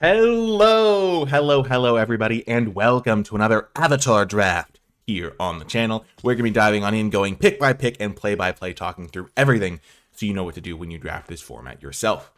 Hello, everybody, and welcome to another Avatar draft here on the channel. We're going to be diving on in, going pick by pick and play by play, talking through everything so you know what to do when you draft this format yourself.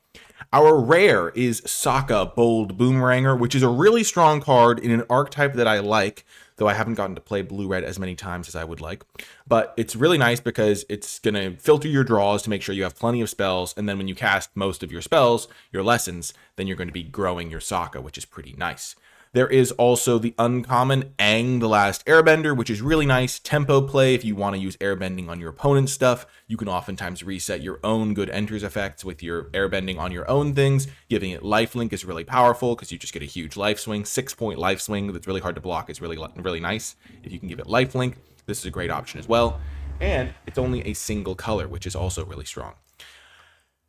Our rare is Sokka Bold Boomeranger, which is a really strong card in an archetype that I like, though I haven't gotten to play blue-red as many times as I would like. But it's really nice because it's going to filter your draws to make sure you have plenty of spells, and then when you cast most of your spells, your lessons, then you're going to be growing your Sokka, which is pretty nice. There is also the uncommon Aang the Last Airbender, which is really nice tempo play. If you want to use airbending on your opponent's stuff, you can oftentimes reset your own good enters effects with your airbending on your own things. Giving it lifelink is really powerful because you just get a huge life swing. 6-point life swing that's really hard to block is really nice. If you can give it lifelink, this is a great option as well. And it's only a single color, which is also really strong.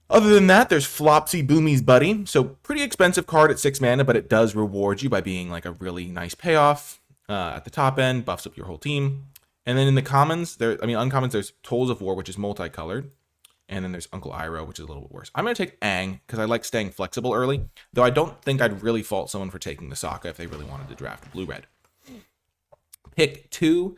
Other than that, there's Flopsy Boomy's Buddy. So pretty expensive card at 6 mana, but it does reward you by being like a really nice payoff at the top end, buffs up your whole team. And then in the commons, uncommons, there's Tolls of War, which is multicolored. And then there's Uncle Iroh, which is a little bit worse. I'm going to take Aang because I like staying flexible early, though I don't think I'd really fault someone for taking the Sokka if they really wanted to draft blue-red. Pick 2,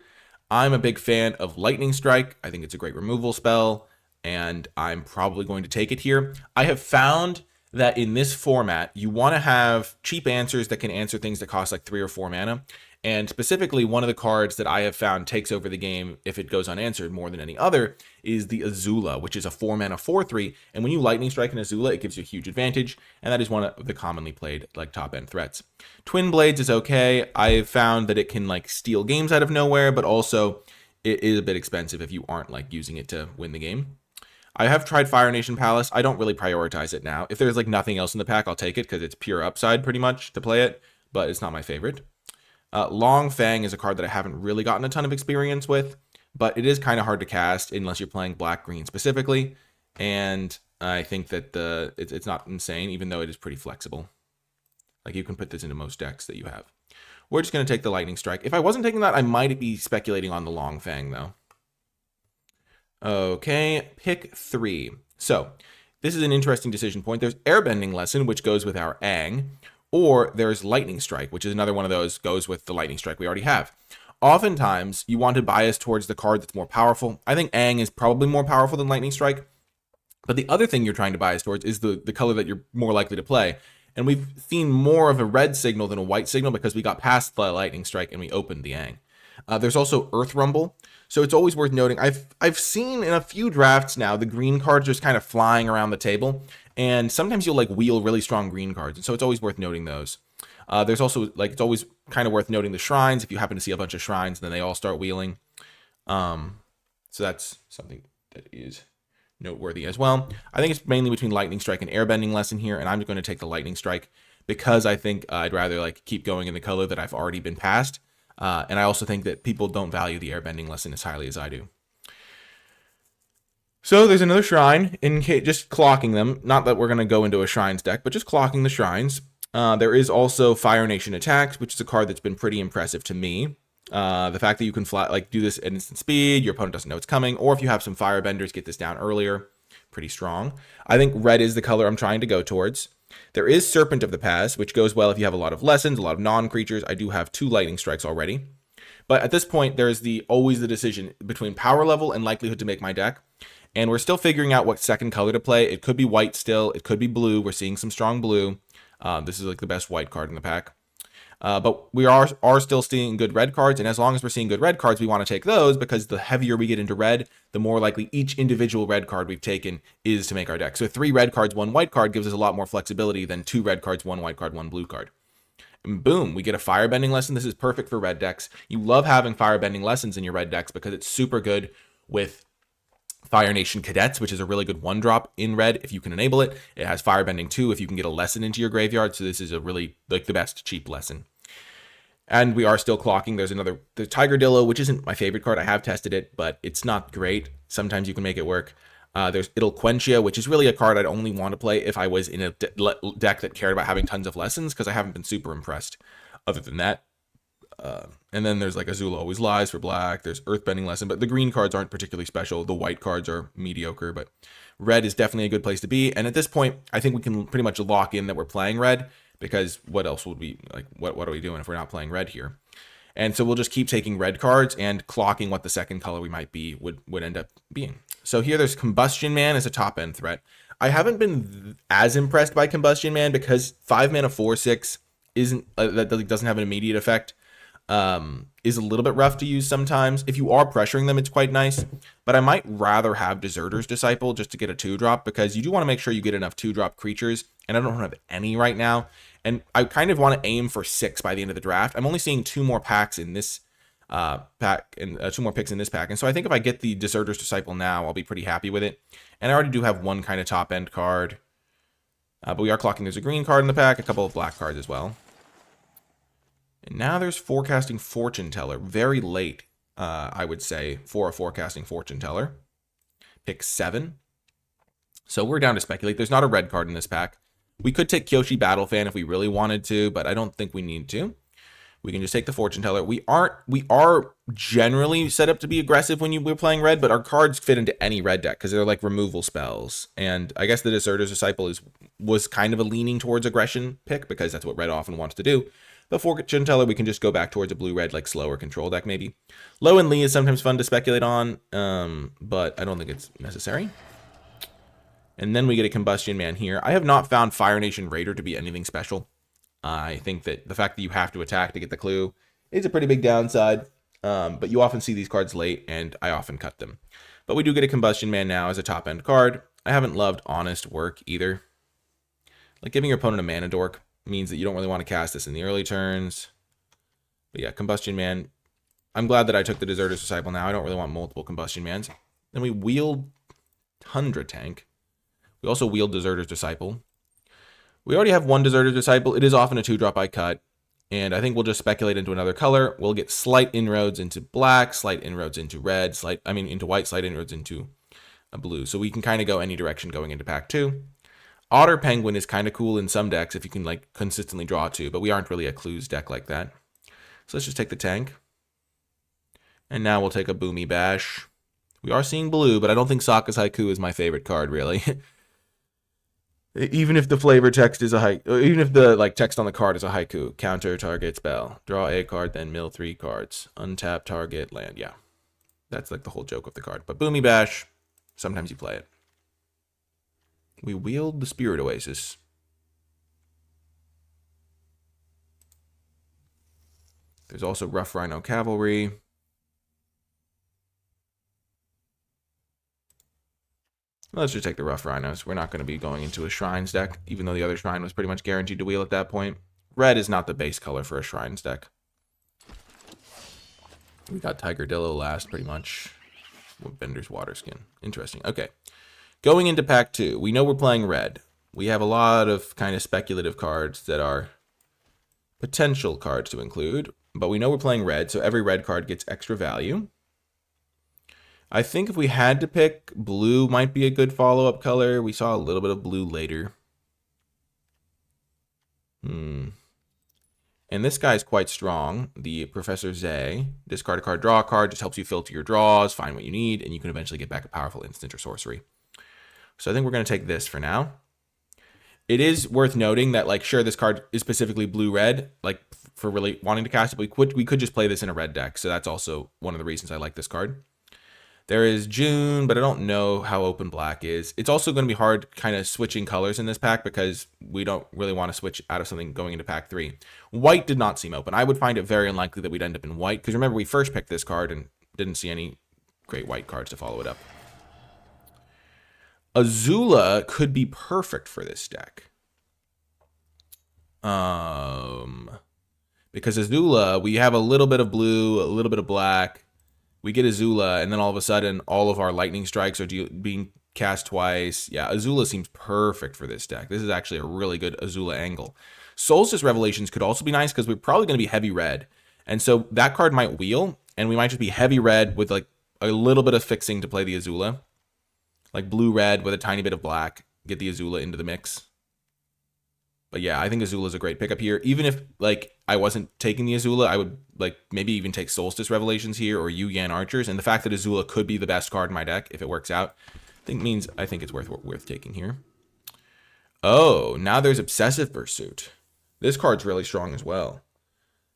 I'm a big fan of Lightning Strike. I think it's a great removal spell, and I'm probably going to take it here. I have found that in this format, you want to have cheap answers that can answer things that cost like 3 or 4 mana. And specifically, one of the cards that I have found takes over the game if it goes unanswered more than any other is the Azula, which is a 4 mana 4/3. And when you Lightning Strike an Azula, it gives you a huge advantage. And that is one of the commonly played like top end threats. Twin Blades is okay. I've found that it can like steal games out of nowhere, but also it is a bit expensive if you aren't like using it to win the game. I have tried Fire Nation Palace. I don't really prioritize it now. If there's like nothing else in the pack, I'll take it because it's pure upside pretty much to play it, but it's not my favorite. Long Fang is a card that I haven't really gotten a ton of experience with, but it is kind of hard to cast unless you're playing black-green specifically, and I think that it's not insane, even though it is pretty flexible. Like, you can put this into most decks that you have. We're just going to take the Lightning Strike. If I wasn't taking that, I might be speculating on the Long Fang, though. Okay, pick 3. So, this is an interesting decision point. There's Airbending Lesson, which goes with our Aang, or there's Lightning Strike, which is another one of those goes with the Lightning Strike we already have. Oftentimes, you want to bias towards the card that's more powerful. I think Aang is probably more powerful than Lightning Strike, but the other thing you're trying to bias towards is the color that you're more likely to play. And we've seen more of a red signal than a white signal because we got past the Lightning Strike and we opened the Aang. There's also Earth Rumble. So it's always worth noting, I've seen in a few drafts now, the green cards just kind of flying around the table. And sometimes you'll like wheel really strong green cards. And so it's always worth noting those. There's also like, it's always kind of worth noting the shrines. If you happen to see a bunch of shrines, then they all start wheeling. So that's something that is noteworthy as well. I think it's mainly between Lightning Strike and Airbending Lesson here. And I'm going to take the Lightning Strike because I think I'd rather like keep going in the color that I've already been past. And I also think that people don't value the Airbending Lesson as highly as I do. So there's another shrine, in case, just clocking them. Not that we're going to go into a shrines deck, but just clocking the shrines. There is also Fire Nation Attacks, which is a card that's been pretty impressive to me. The fact that you can do this at instant speed, your opponent doesn't know it's coming, or if you have some Firebenders, get this down earlier. Pretty strong. I think red is the color I'm trying to go towards. There is Serpent of the Past, which goes well if you have a lot of lessons, a lot of non-creatures. I do have 2 Lightning Strikes already. But at this point, there's always the decision between power level and likelihood to make my deck. And we're still figuring out what second color to play. It could be white still. It could be blue. We're seeing some strong blue. This is like the best white card in the pack. But we are still seeing good red cards. And as long as we're seeing good red cards, we want to take those because the heavier we get into red, the more likely each individual red card we've taken is to make our deck. So 3 red cards, 1 white card gives us a lot more flexibility than 2 red cards, 1 white card, 1 blue card. And boom, we get a Firebending Lesson. This is perfect for red decks. You love having Firebending Lessons in your red decks because it's super good with Fire Nation Cadets, which is a really good 1-drop in red if you can enable it. It has Firebending too if you can get a lesson into your graveyard. So this is a really like the best cheap lesson. And we are still clocking. There's the Tigerdillo, which isn't my favorite card. I have tested it, but it's not great. Sometimes you can make it work. There's Idolquentia, which is really a card I'd only want to play if I was in a deck that cared about having tons of lessons, because I haven't been super impressed other than that. And then there's like Azula Always Lies for black. There's Earthbending Lesson, but the green cards aren't particularly special. The white cards are mediocre, but red is definitely a good place to be. And at this point, I think we can pretty much lock in that we're playing red because what else would we, like, what are we doing if we're not playing red here? And so we'll just keep taking red cards and clocking what the second color we might be would end up being. So here there's Combustion Man as a top end threat. I haven't been as impressed by Combustion Man because 5 mana 4/6 isn't that doesn't have an immediate effect. Is a little bit rough to use sometimes. If you are pressuring them, it's quite nice. But I might rather have Deserter's Disciple just to get a 2-drop, because you do want to make sure you get enough 2-drop creatures, and I don't have any right now. And I kind of want to aim for 6 by the end of the draft. I'm only seeing 2 more packs in this pack, and 2 more picks in this pack. And so I think if I get the Deserter's Disciple now, I'll be pretty happy with it. And I already do have one kind of top end card. But we are clocking there's a green card in the pack, a couple of black cards as well. And now there's Forecasting Fortune Teller. Very late, I would say, for a Forecasting Fortune Teller. Pick 7. So we're down to speculate. There's not a red card in this pack. We could take Kyoshi Battle Fan if we really wanted to, but I don't think we need to. We can just take the Fortune Teller. We are generally set up to be aggressive when we're playing red, but our cards fit into any red deck because they're like removal spells. And I guess the Deserter's Disciple was kind of a leaning towards aggression pick because that's what red often wants to do. But Fortune Teller, we can just go back towards a blue-red, like slower control deck, maybe. Low and Lee is sometimes fun to speculate on, but I don't think it's necessary. And then we get a Combustion Man here. I have not found Fire Nation Raider to be anything special. I think that the fact that you have to attack to get the clue is a pretty big downside, but you often see these cards late, and I often cut them. But we do get a Combustion Man now as a top-end card. I haven't loved Honest Work either. Like, giving your opponent a mana dork means that you don't really want to cast this in the early turns. But yeah, Combustion Man. I'm glad that I took the Deserter's Disciple now. I don't really want multiple Combustion Mans. Then we wield Tundra Tank. We also wield Deserter's Disciple. We already have one Deserter's Disciple. It is often a 2-drop I cut. And I think we'll just speculate into another color. We'll get slight inroads into black, slight inroads into red, into white, slight inroads into a blue. So we can kind of go any direction going into pack 2. Otter Penguin is kind of cool in some decks if you can like consistently draw 2, but we aren't really a clues deck like that. So let's just take the tank. And now we'll take a Boomy Bash. We are seeing blue, but I don't think Sokka's Haiku is my favorite card, really. Even if the flavor text is a haiku, even if the like text on the card is a haiku. Counter target spell. Draw a card, then mill 3 cards. Untap target land. Yeah. That's like the whole joke of the card. But Boomy Bash, sometimes you play it. We wield the Spirit Oasis. There's also Rough Rhino Cavalry. Let's just take the Rough Rhinos. We're not going to be going into a Shrines deck, even though the other Shrine was pretty much guaranteed to wheel at that point. Red is not the base color for a Shrines deck. We got Tigerdillo last, pretty much. Bender's Waterskin. Interesting. Okay. Going into pack 2, we know we're playing red. We have a lot of kind of speculative cards that are potential cards to include, but we know we're playing red, so every red card gets extra value. I think if we had to pick, blue might be a good follow-up color. We saw a little bit of blue later. And this guy's quite strong. The Professor Zay. Discard a card, draw a card. Just helps you filter your draws, find what you need, and you can eventually get back a powerful instant or sorcery. So I think we're going to take this for now. It is worth noting that, like, sure, this card is specifically blue-red, like, for really wanting to cast it, but we could just play this in a red deck, so that's also one of the reasons I like this card. There is June, but I don't know how open black is. It's also going to be hard kind of switching colors in this pack because we don't really want to switch out of something going into pack 3. White did not seem open. I would find it very unlikely that we'd end up in white because remember, we first picked this card and didn't see any great white cards to follow it up. Azula could be perfect for this deck. Because Azula, we have a little bit of blue, a little bit of black. We get Azula, and then all of a sudden, all of our lightning strikes are being cast twice. Yeah, Azula seems perfect for this deck. This is actually a really good Azula angle. Solstice Revelations could also be nice because we're probably going to be heavy red. And so that card might wheel, and we might just be heavy red with like a little bit of fixing to play the Azula. Like blue-red with a tiny bit of black. Get the Azula into the mix. But yeah, I think Azula is a great pickup here. Even if like I wasn't taking the Azula, I would like maybe even take Solstice Revelations here or Yu-Yan Archers. And the fact that Azula could be the best card in my deck if it works out, I think it's worth taking here. Oh, now there's Obsessive Pursuit. This card's really strong as well.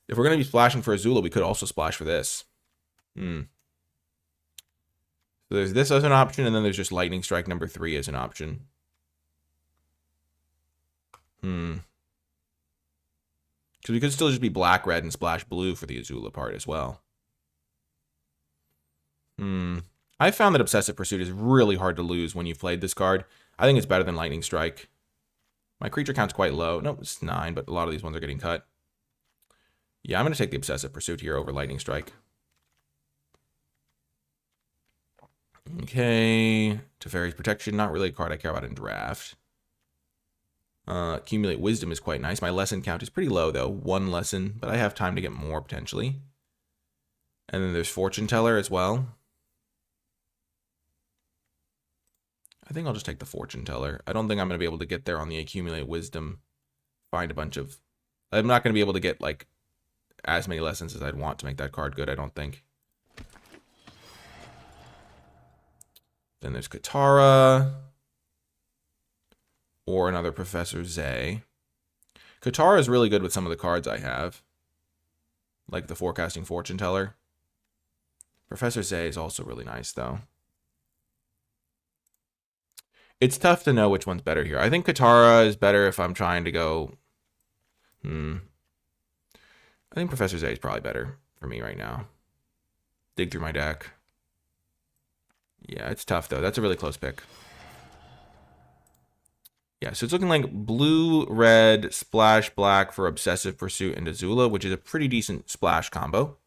If we're going to be splashing for Azula, we could also splash for this. So there's this as an option, and then there's just Lightning Strike number 3 as an option. Because we could still just be black, red, and splash blue for the Azula part as well. I found that Obsessive Pursuit is really hard to lose when you've played this card. I think it's better than Lightning Strike. My creature count's quite low. Nope, it's 9, but a lot of these ones are getting cut. Yeah, I'm going to take the Obsessive Pursuit here over Lightning Strike. Okay. Teferi's Protection, not really a card I care about in draft. Accumulate Wisdom is quite nice. My lesson count is pretty low, though. 1 lesson, but I have time to get more, potentially. And then there's Fortune Teller as well. I think I'll just take the Fortune Teller. I don't think I'm going to be able to get there on the Accumulate Wisdom. Find a bunch of... I'm not going to be able to get, like, as many lessons as I'd want to make that card good, I don't think. Then there's Katara. Or another Professor Zay. Katara is really good with some of the cards I have. Like the Forecasting Fortune Teller. Professor Zay is also really nice, though. It's tough to know which one's better here. I think Katara is better if I'm trying to go... I think Professor Zay is probably better for me right now. Dig through my deck. Yeah, it's tough, though. That's a really close pick. Yeah, so it's looking like blue, red, splash, black for Obsessive Pursuit and Azula, which is a pretty decent splash combo.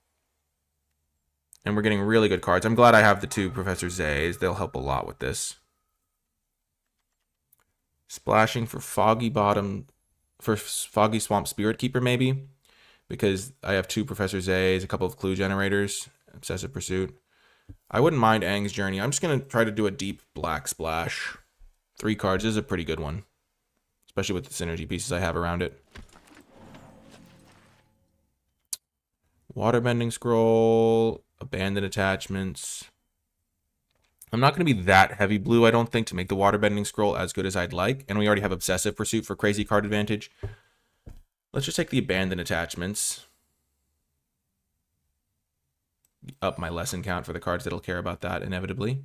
And we're getting really good cards. I'm glad I have the 2 Professor Zays. They'll help a lot with this. Splashing for Foggy Bottom, for Foggy Swamp Spirit Keeper, maybe. Because I have 2 Professor Zays, a couple of Clue Generators, Obsessive Pursuit. I wouldn't mind Aang's Journey. I'm just going to try to do a deep black splash. 3 cards. This is a pretty good one. Especially with the synergy pieces I have around it. Waterbending Scroll. Abandoned Attachments. I'm not going to be that heavy blue, I don't think, to make the Waterbending Scroll as good as I'd like. And we already have Obsessive Pursuit for crazy card advantage. Let's just take the Abandoned Attachments. Up my lesson count for the cards that'll care about that, inevitably.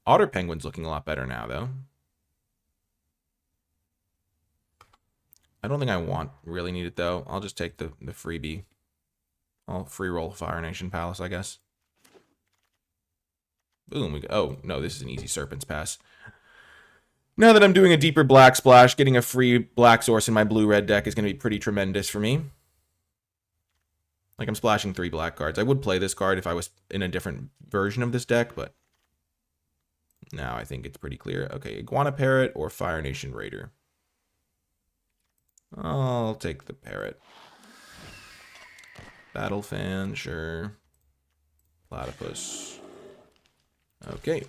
Otter Penguin's looking a lot better now, though. I don't think I really need it, though. I'll just take the freebie. I'll free roll Fire Nation Palace, I guess. Boom. Oh, no, this is an easy Serpent's Pass. Now that I'm doing a deeper black splash, getting a free black source in my blue-red deck is going to be pretty tremendous for me. Like, I'm splashing 3 black cards. I would play this card if I was in a different version of this deck, but now I think it's pretty clear. Okay, Iguana Parrot or Fire Nation Raider. I'll take the Parrot. Battle Fan, sure. Platypus. Okay.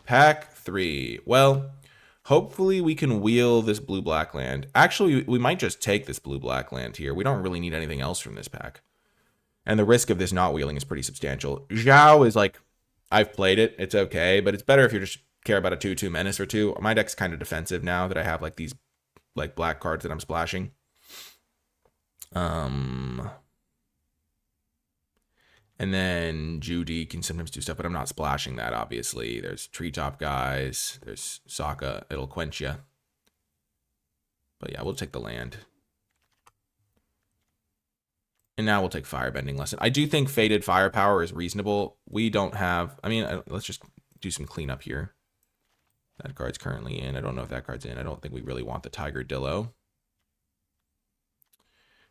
Pack 3. Well, hopefully we can wheel this blue-black land. Actually, we might just take this blue-black land here. We don't really need anything else from this pack. And the risk of this not wheeling is pretty substantial. Zhao is like, I've played it. It's okay, but it's better if you just care about a 2/2 menace or 2. My deck's kind of defensive now that I have like these like black cards that I'm splashing. And then Judy can sometimes do stuff, but I'm not splashing that, obviously. There's Treetop Guys. There's Sokka. It'll quench you. But yeah, we'll take the land. And now we'll take Firebending Lesson. I do think Fated Firepower is reasonable. We don't have... I mean, let's just do some cleanup here. That card's currently in. I don't know if that card's in. I don't think we really want the Tiger Dillo.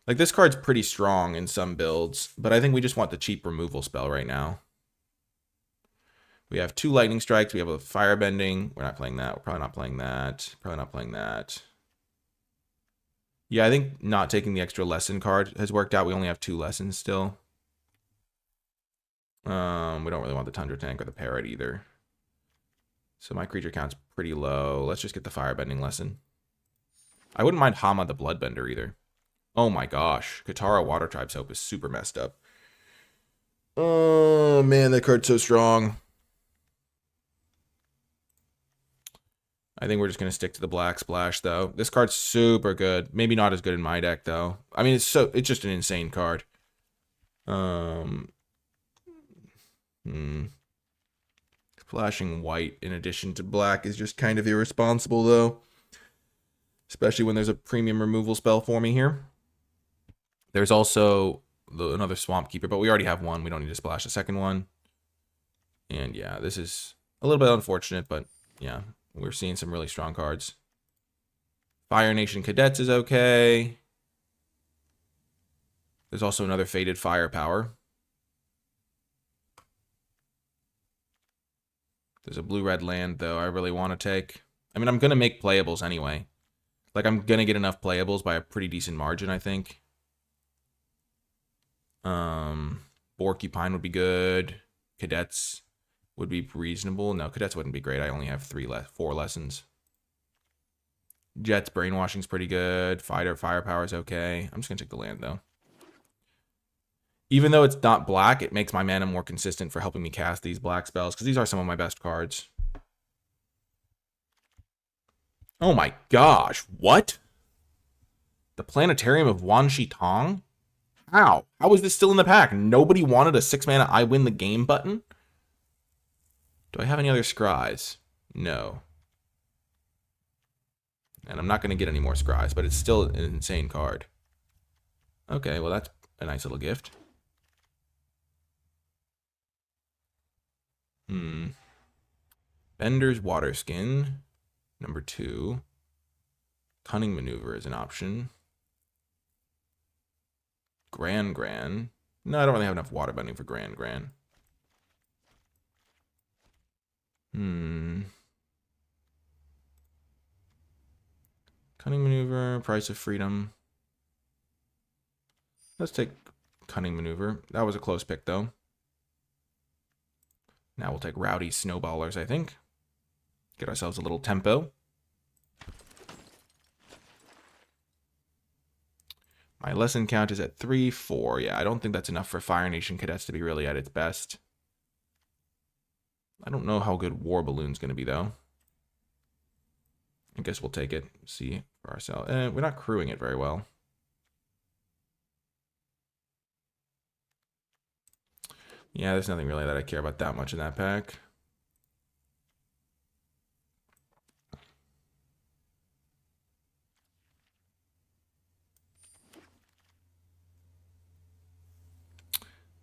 Like, this card's pretty strong in some builds, but I think we just want the cheap removal spell right now. We have 2 Lightning Strikes. We have a Firebending. We're not playing that. We're probably not playing that. Probably not playing that. Yeah, I think not taking the extra lesson card has worked out. We only have 2 lessons still. We don't really want the Tundra Tank or the Parrot either. So my creature count's pretty low. Let's just get the Firebending Lesson. I wouldn't mind Hama the Bloodbender either. Oh my gosh. Katara Water Tribe's Hope is super messed up. Oh man, that card's so strong. I think we're just going to stick to the black splash, though. This card's super good. Maybe not as good in my deck, though. I mean, it's just an insane card. Splashing white in addition to black is just kind of irresponsible, though. Especially when there's a premium removal spell for me here. There's also another Swamp Keeper, but we already have one. We don't need to splash a second one. And yeah, this is a little bit unfortunate, but yeah, we're seeing some really strong cards. Fire Nation Cadets is okay. There's also another Faded Firepower. There's a blue-red land, though, I really want to take. I mean, I'm going to make playables anyway. Like, I'm going to get enough playables by a pretty decent margin, I think. Porcupine would be good. Cadets would be reasonable. No, Cadets wouldn't be great. I only have 4 lessons. Jet's Brainwashing's pretty good. Firepower's okay. I'm just going to take the land, though. Even though it's not black, it makes my mana more consistent for helping me cast these black spells, because these are some of my best cards. Oh my gosh, what? The Planetarium of Wan Shi Tong? How? How is this still in the pack? Nobody wanted a 6-mana I win the game button? Do I have any other scries? No. And I'm not going to get any more scries, but it's still an insane card. Okay, well that's a nice little gift. Bender's Waterskin, number 2. Cunning Maneuver is an option. Gran. No, I don't really have enough water bending for Gran. Cunning Maneuver, Price of Freedom. Let's take Cunning Maneuver. That was a close pick, though. Now we'll take Rowdy Snowballers, I think. Get ourselves a little tempo. My lesson count is at 3, 4. Yeah, I don't think that's enough for Fire Nation Cadets to be really at its best. I don't know how good War Balloon's going to be, though. I guess we'll take it. See for ourselves. We're not crewing it very well. Yeah, there's nothing really that I care about that much in that pack.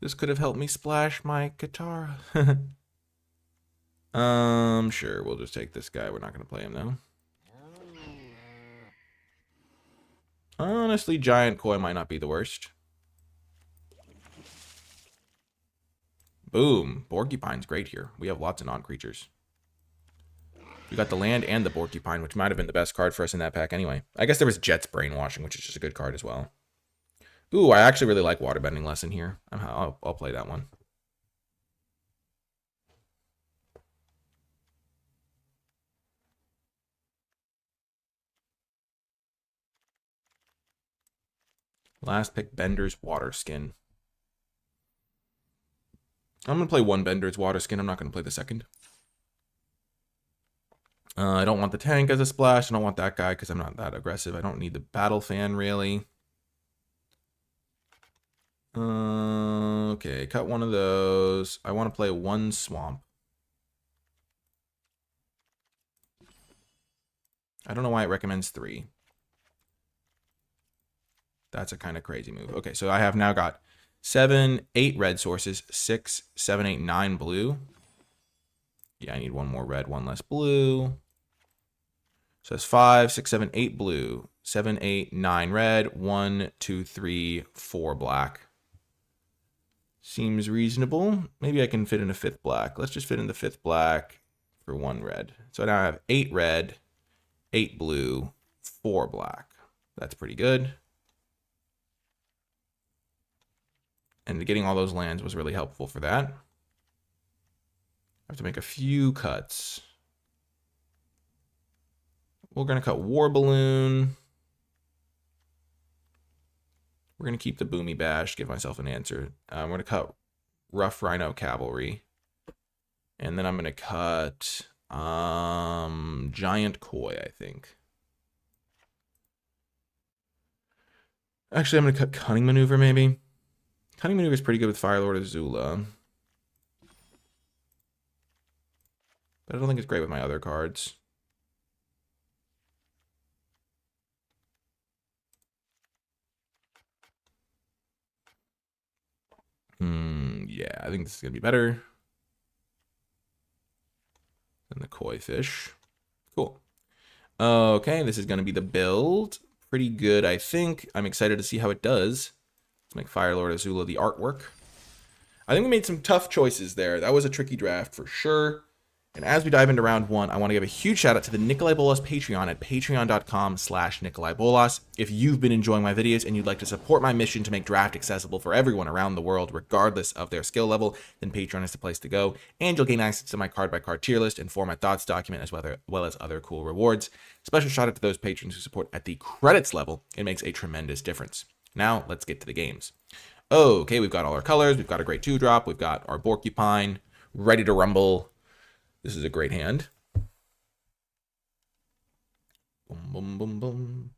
This could have helped me splash my Katara. Sure, we'll just take this guy. We're not going to play him now. Honestly, Giant Koi might not be the worst. Boom. Porcupine's great here. We have lots of non-creatures. We got the land and the Porcupine, which might have been the best card for us in that pack anyway. I guess there was Jet's Brainwashing, which is just a good card as well. Ooh, I actually really like Waterbending Lesson here. I'll play that one. Last pick, Bender's Waterskin. I'm going to play one Bender's Waterskin. I'm not going to play the second. I don't want the tank as a splash. I don't want that guy because I'm not that aggressive. I don't need the Battle Fan, really. Okay, cut one of those. I want to play one Swamp. I don't know why it recommends 3. That's a kind of crazy move. Okay, so I have now got 7, 8 red sources, 6, 7, 8, 9 blue. Yeah, I need one more red, one less blue. So that's 5, 6, 7, 8 blue, 7, 8, 9 red, 1, 2, 3, 4 black. Seems reasonable. Maybe I can fit in a 5th black. Let's just fit in the 5th black for 1 red. So now I have 8 red, 8 blue, 4 black. That's pretty good. And getting all those lands was really helpful for that. I have to make a few cuts. We're going to cut War Balloon. We're going to keep the Boomy Bash, give myself an answer. I'm going to cut Rough Rhino Cavalry. And then I'm going to cut Giant Koi, I think. Actually, I'm going to cut Cunning Maneuver, maybe. Cunning Maneuver is pretty good with Fire Lord Azula. But I don't think it's great with my other cards. Yeah, I think this is going to be better than the Koi Fish. Cool. Okay, this is going to be the build. Pretty good, I think. I'm excited to see how it does. Let's make Fire Lord Azula the artwork. I think we made some tough choices there. That was a tricky draft for sure. And as we dive into round one, I want to give a huge shout out to the NicolaiBolas Patreon at patreon.com/NicolaiBolas. If you've been enjoying my videos and you'd like to support my mission to make draft accessible for everyone around the world, regardless of their skill level, then Patreon is the place to go. And you'll gain access to my card-by-card tier list and Format Thoughts document, as well as other cool rewards. Special shout out to those patrons who support at the credits level. It makes a tremendous difference. Now, let's get to the games. Okay, we've got all our colors. We've got a great 2-drop. We've got our Porcupine ready to rumble. This is a great hand. Boom, boom, boom, boom.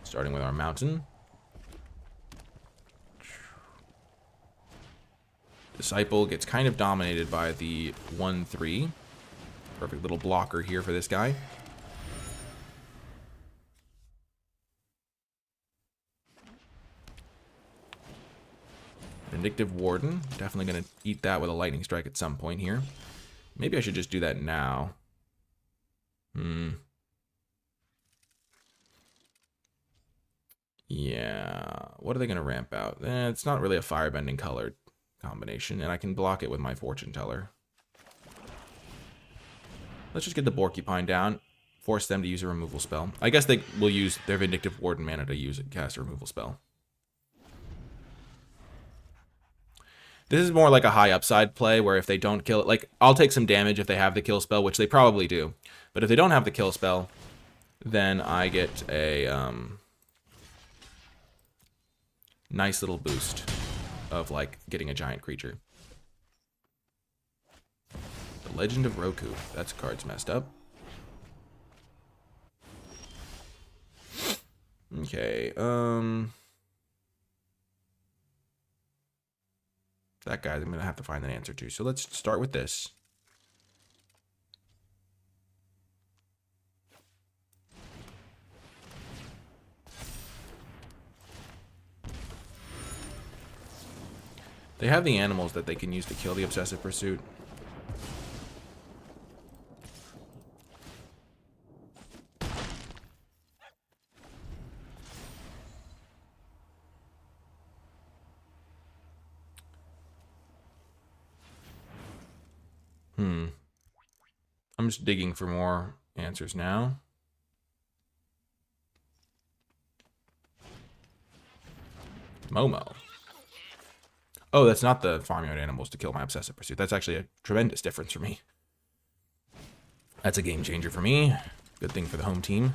Starting with our mountain. Disciple gets kind of dominated by the 1/3. Perfect little blocker here for this guy. Vindictive Warden. Definitely going to eat that with a Lightning Strike at some point here. Maybe I should just do that now. Yeah. What are they going to ramp out? It's not really a Firebending color combination, and I can block it with my Fortune Teller. Let's just get the Porcupine down. Force them to use a removal spell. I guess they will use their Vindictive Warden mana to cast a removal spell. This is more like a high upside play where if they don't kill it, like I'll take some damage if they have the kill spell, which they probably do. But if they don't have the kill spell, then I get a nice little boost of like getting a giant creature. The Legend of Roku. That card's messed up. Okay, that guy I'm going to have to find an answer to. So let's start with this. They have the animals that they can use to kill the Obsessive Pursuit. I'm just digging for more answers now. Momo. Oh, that's not the farmyard animals to kill my Obsessive Pursuit. That's actually a tremendous difference for me. That's a game changer for me. Good thing for the home team.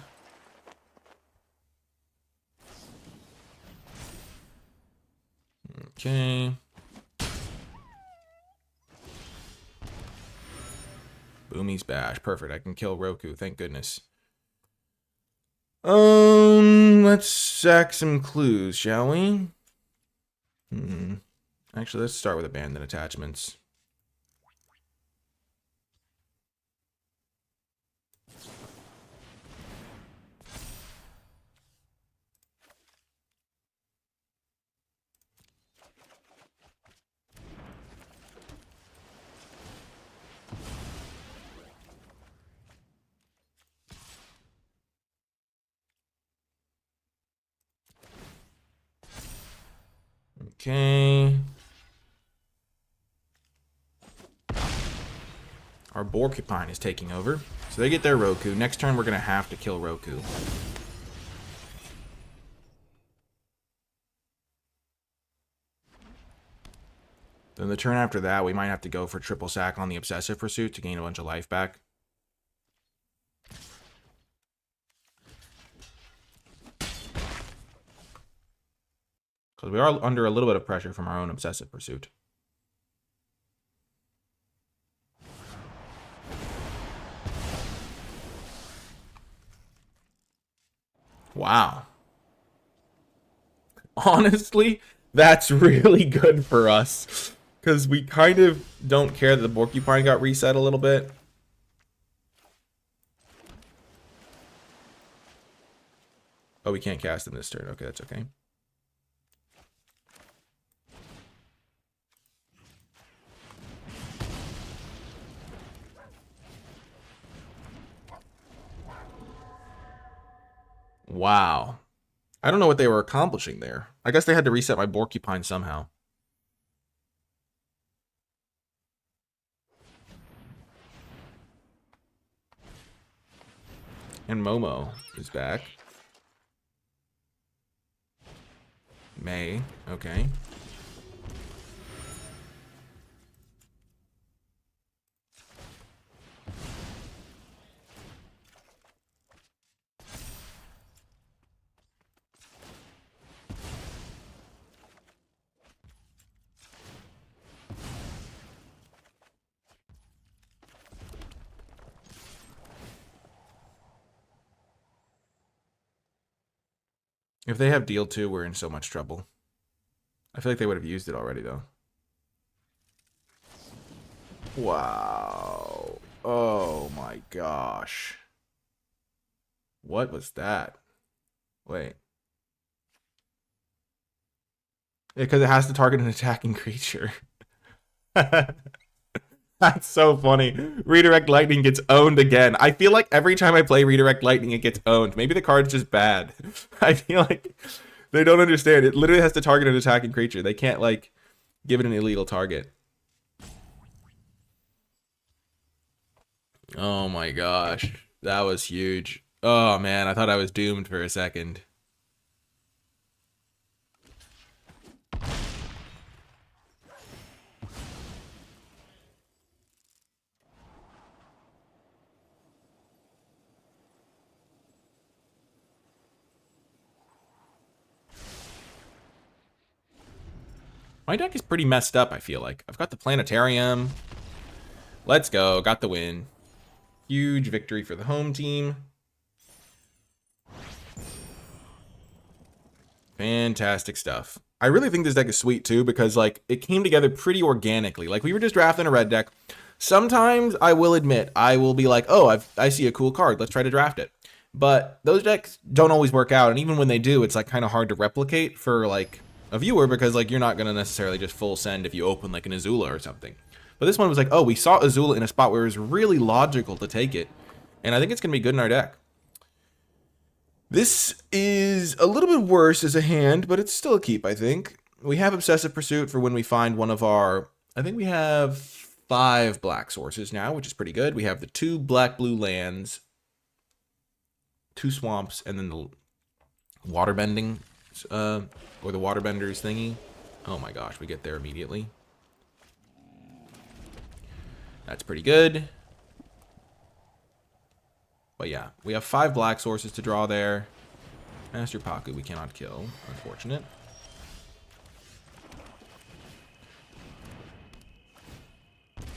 Okay. Boomy's Bash. Perfect. I can kill Roku. Thank goodness. Let's sack some clues, shall we? Actually, let's start with Abandoned Attachments. Okay. Our Porcupine is taking over. So they get their Roku. Next turn, we're going to have to kill Roku. Then the turn after that, we might have to go for triple sack on the Obsessive Pursuit to gain a bunch of life back. Because we are under a little bit of pressure from our own obsessive pursuit. Wow. Honestly, that's really good for us. Because we kind of don't care that the Porcupine got reset a little bit. Oh, we can't cast him this turn. Okay, that's okay. Wow. I don't know what they were accomplishing there. I guess they had to reset my Porcupine somehow. And Momo is back. May, okay. If they have deal 2, we're in so much trouble. I feel like they would have used it already, though. Wow. Oh my gosh. What was that? Wait. Because it has to target an attacking creature. That's so funny. Redirect Lightning gets owned again. I feel like every time I play Redirect Lightning, it gets owned. Maybe the card's just bad. I feel like they don't understand. It literally has to target an attacking creature. They can't, like, give it an illegal target. Oh my gosh. That was huge. Oh man, I thought I was doomed for a second. My deck is pretty messed up, I feel like. I've got the Planetarium. Let's go. Got the win. Huge victory for the home team. Fantastic stuff. I really think this deck is sweet, too, because, like, it came together pretty organically. Like, we were just drafting a red deck. Sometimes, I will admit, I will be like, oh, I see a cool card. Let's try to draft it. But those decks don't always work out. And even when they do, it's, like, kind of hard to replicate for, like, a viewer, because like you're not going to necessarily just full send if you open like an Azula or something. But this one was like, oh, we saw Azula in a spot where it was really logical to take it, and I think it's going to be good in our deck. This is a little bit worse as a hand, but it's still a keep, I think. We have Obsessive Pursuit for when we find one of our, I think we have 5 black sources now, which is pretty good. We have the 2 black-blue lands, 2 swamps, and then the waterbending or the waterbenders thingy. Oh my gosh, we get there immediately. That's pretty good. But yeah, we have 5 black sources to draw there. Master Paku we cannot kill, unfortunate.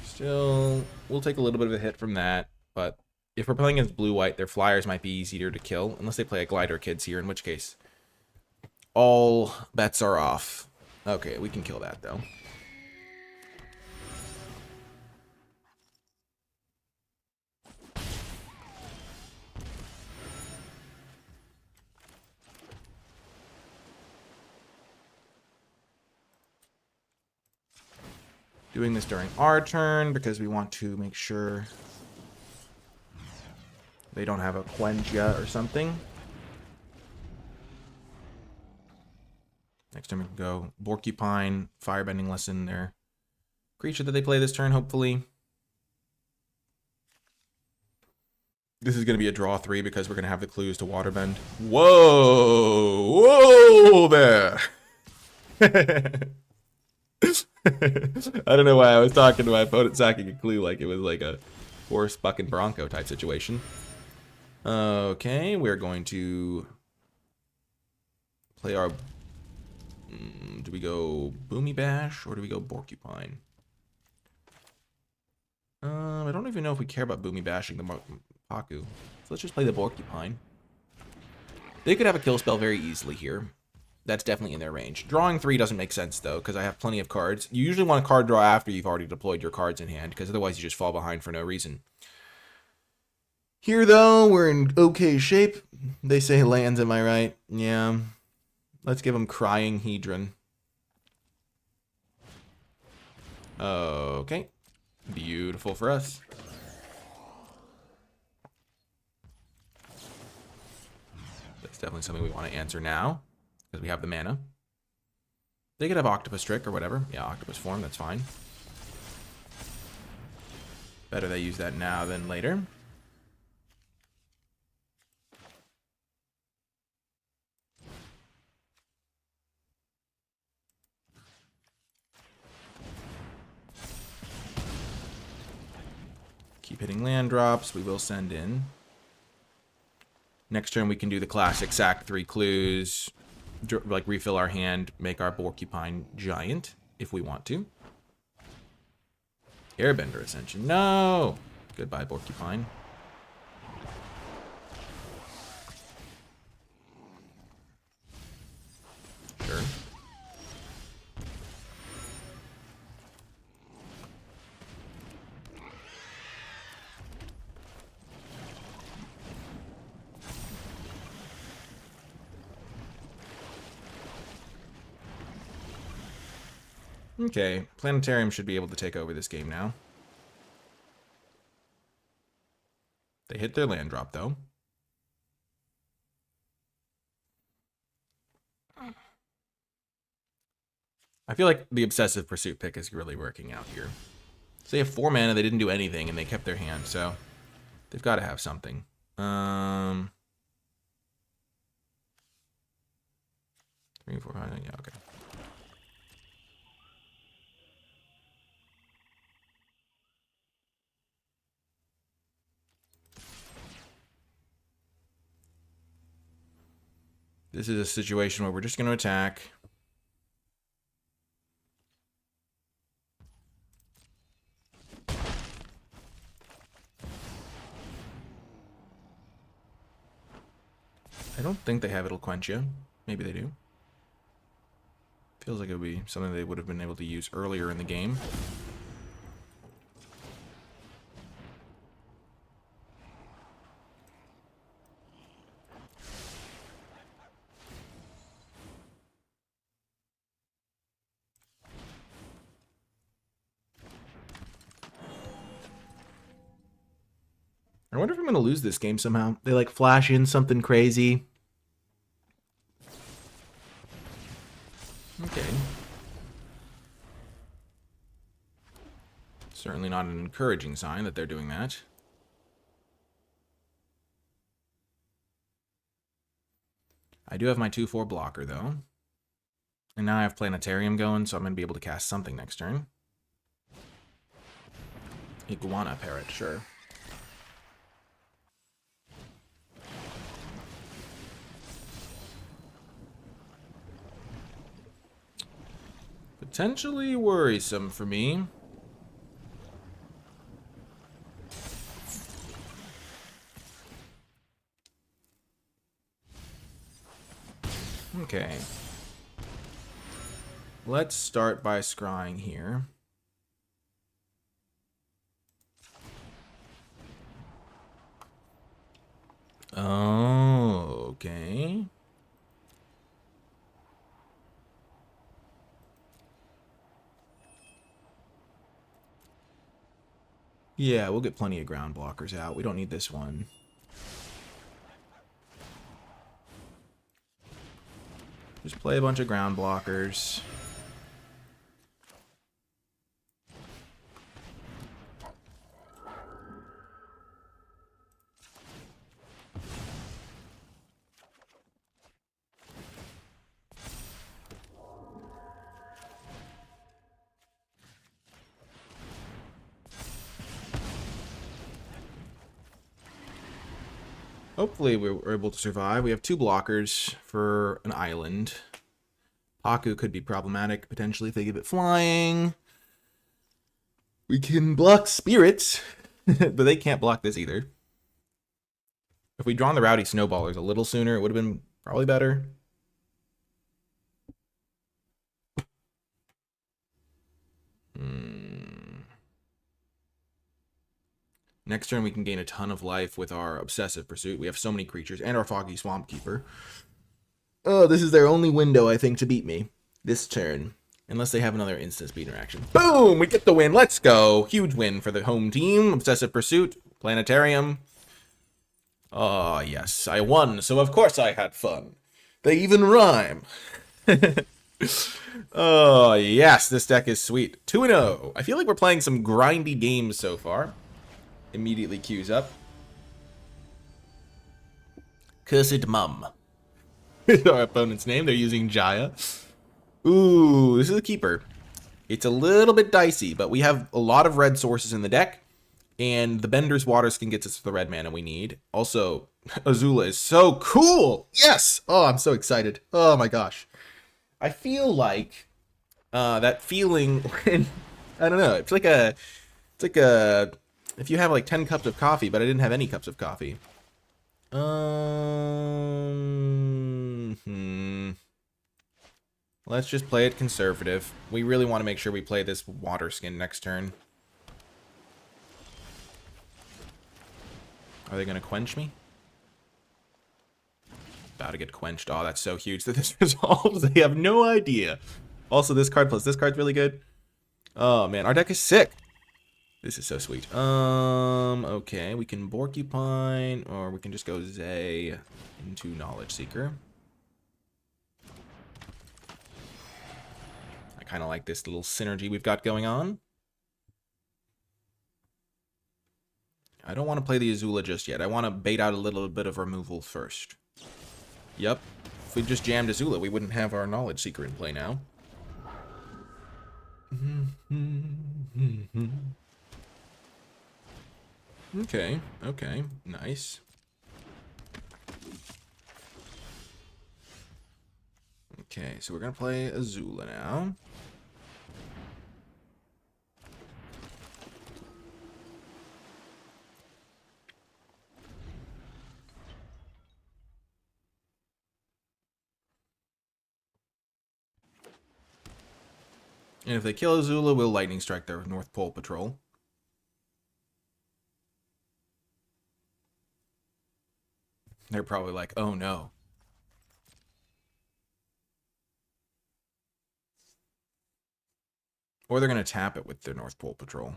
Still, we'll take a little bit of a hit from that, but if we're playing against blue-white, their flyers might be easier to kill, unless they play a Glider Kids here, in which case all bets are off. Okay, we can kill that, though. Doing this during our turn because we want to make sure they don't have a Quengia or something. Next time we can go Porcupine, Firebending Lesson, their creature that they play this turn, hopefully. This is going to be a draw 3 because we're going to have the clues to Waterbend. Whoa! Whoa there! I don't know why I was talking to my opponent sacking a clue like it was like a horse, buck, and bronco type situation. Okay, we're going to play our Do we go Boomy Bash or do we go Porcupine? I don't even know if we care about Boomy Bashing the Paku. So let's just play the Porcupine. They could have a kill spell very easily here. That's definitely in their range. Drawing 3 doesn't make sense, though, because I have plenty of cards. You usually want a card draw after you've already deployed your cards in hand, because otherwise you just fall behind for no reason. Here, though, we're in okay shape. They say lands, am I right? Yeah. Let's give them Crying Hedron. Okay. Beautiful for us. That's definitely something we want to answer now, because we have the mana. They could have Octopus Trick or whatever. Yeah, Octopus Form, that's fine. Better they use that now than later. Keep hitting land drops. We will send in. Next turn we can do the classic sack 3 clues, like refill our hand, make our Porcupine giant if we want to. Airbender Ascension. No! Goodbye, Porcupine. Sure. Okay, Planetarium should be able to take over this game now. They hit their land drop, though. I feel like the Obsessive Pursuit pick is really working out here. So they have 4 mana, they didn't do anything, and they kept their hand, so they've got to have something. 3, 4, 5, yeah, okay. This is a situation where we're just going to attack. I don't think they have It'll Quench You. Maybe they do. Feels like it would be something they would have been able to use earlier in the game. I wonder if I'm going to lose this game somehow. They like flash in something crazy. Okay. Certainly not an encouraging sign that they're doing that. I do have my 2/4 blocker, though. And now I have Planetarium going, so I'm going to be able to cast something next turn. Iguana Parrot, sure. Potentially worrisome for me. Okay. Let's start by scrying here. Oh, okay. Yeah, we'll get plenty of ground blockers out. We don't need this one. Just play a bunch of ground blockers. Hopefully we're able to survive. We have 2 blockers for an island. Haku could be problematic, potentially, if they give it flying. We can block spirits, but they can't block this either. If we'd drawn the Rowdy Snowballers a little sooner, it would have been probably better. Next turn, we can gain a ton of life with our Obsessive Pursuit. We have so many creatures, and our Foggy Swamp Keeper. Oh, this is their only window, I think, to beat me this turn. Unless they have another instant speed interaction. Boom! We get the win. Let's go. Huge win for the home team. Obsessive Pursuit. Planetarium. Oh, yes. I won, so of course I had fun. They even rhyme. Oh, yes. This deck is sweet. 2-0. I feel like we're playing some grindy games so far. Immediately queues up. Cursed Mum. Our opponent's name. They're using Jaya. Ooh, this is a keeper. It's a little bit dicey, but we have a lot of red sources in the deck, and the Bender's Waters can get us the red mana we need. Also, Azula is so cool! Yes! Oh, I'm so excited. Oh my gosh. I feel like that feeling when, I don't know, it's like a, if you have like 10 cups of coffee, but I didn't have any cups of coffee. Let's just play it conservative. We really want to make sure we play this water skin next turn. Are they going to quench me? About to get quenched. Oh, that's so huge that this resolves. They have no idea. Also, this card plus this card's really good. Oh, man. Our deck is sick. This is so sweet. Okay. We can Porcupine, or we can just go Zay into Knowledge Seeker. I kind of like this little synergy we've got going on. I don't want to play the Azula just yet. I want to bait out a little bit of removal first. Yep. If we just jammed Azula, we wouldn't have our Knowledge Seeker in play now. Okay, okay, nice. Okay, so we're gonna play Azula now. And if they kill Azula, we'll Lightning Strike their North Pole Patrol. They're probably like, oh no. Or they're going to tap it with their North Pole Patrol.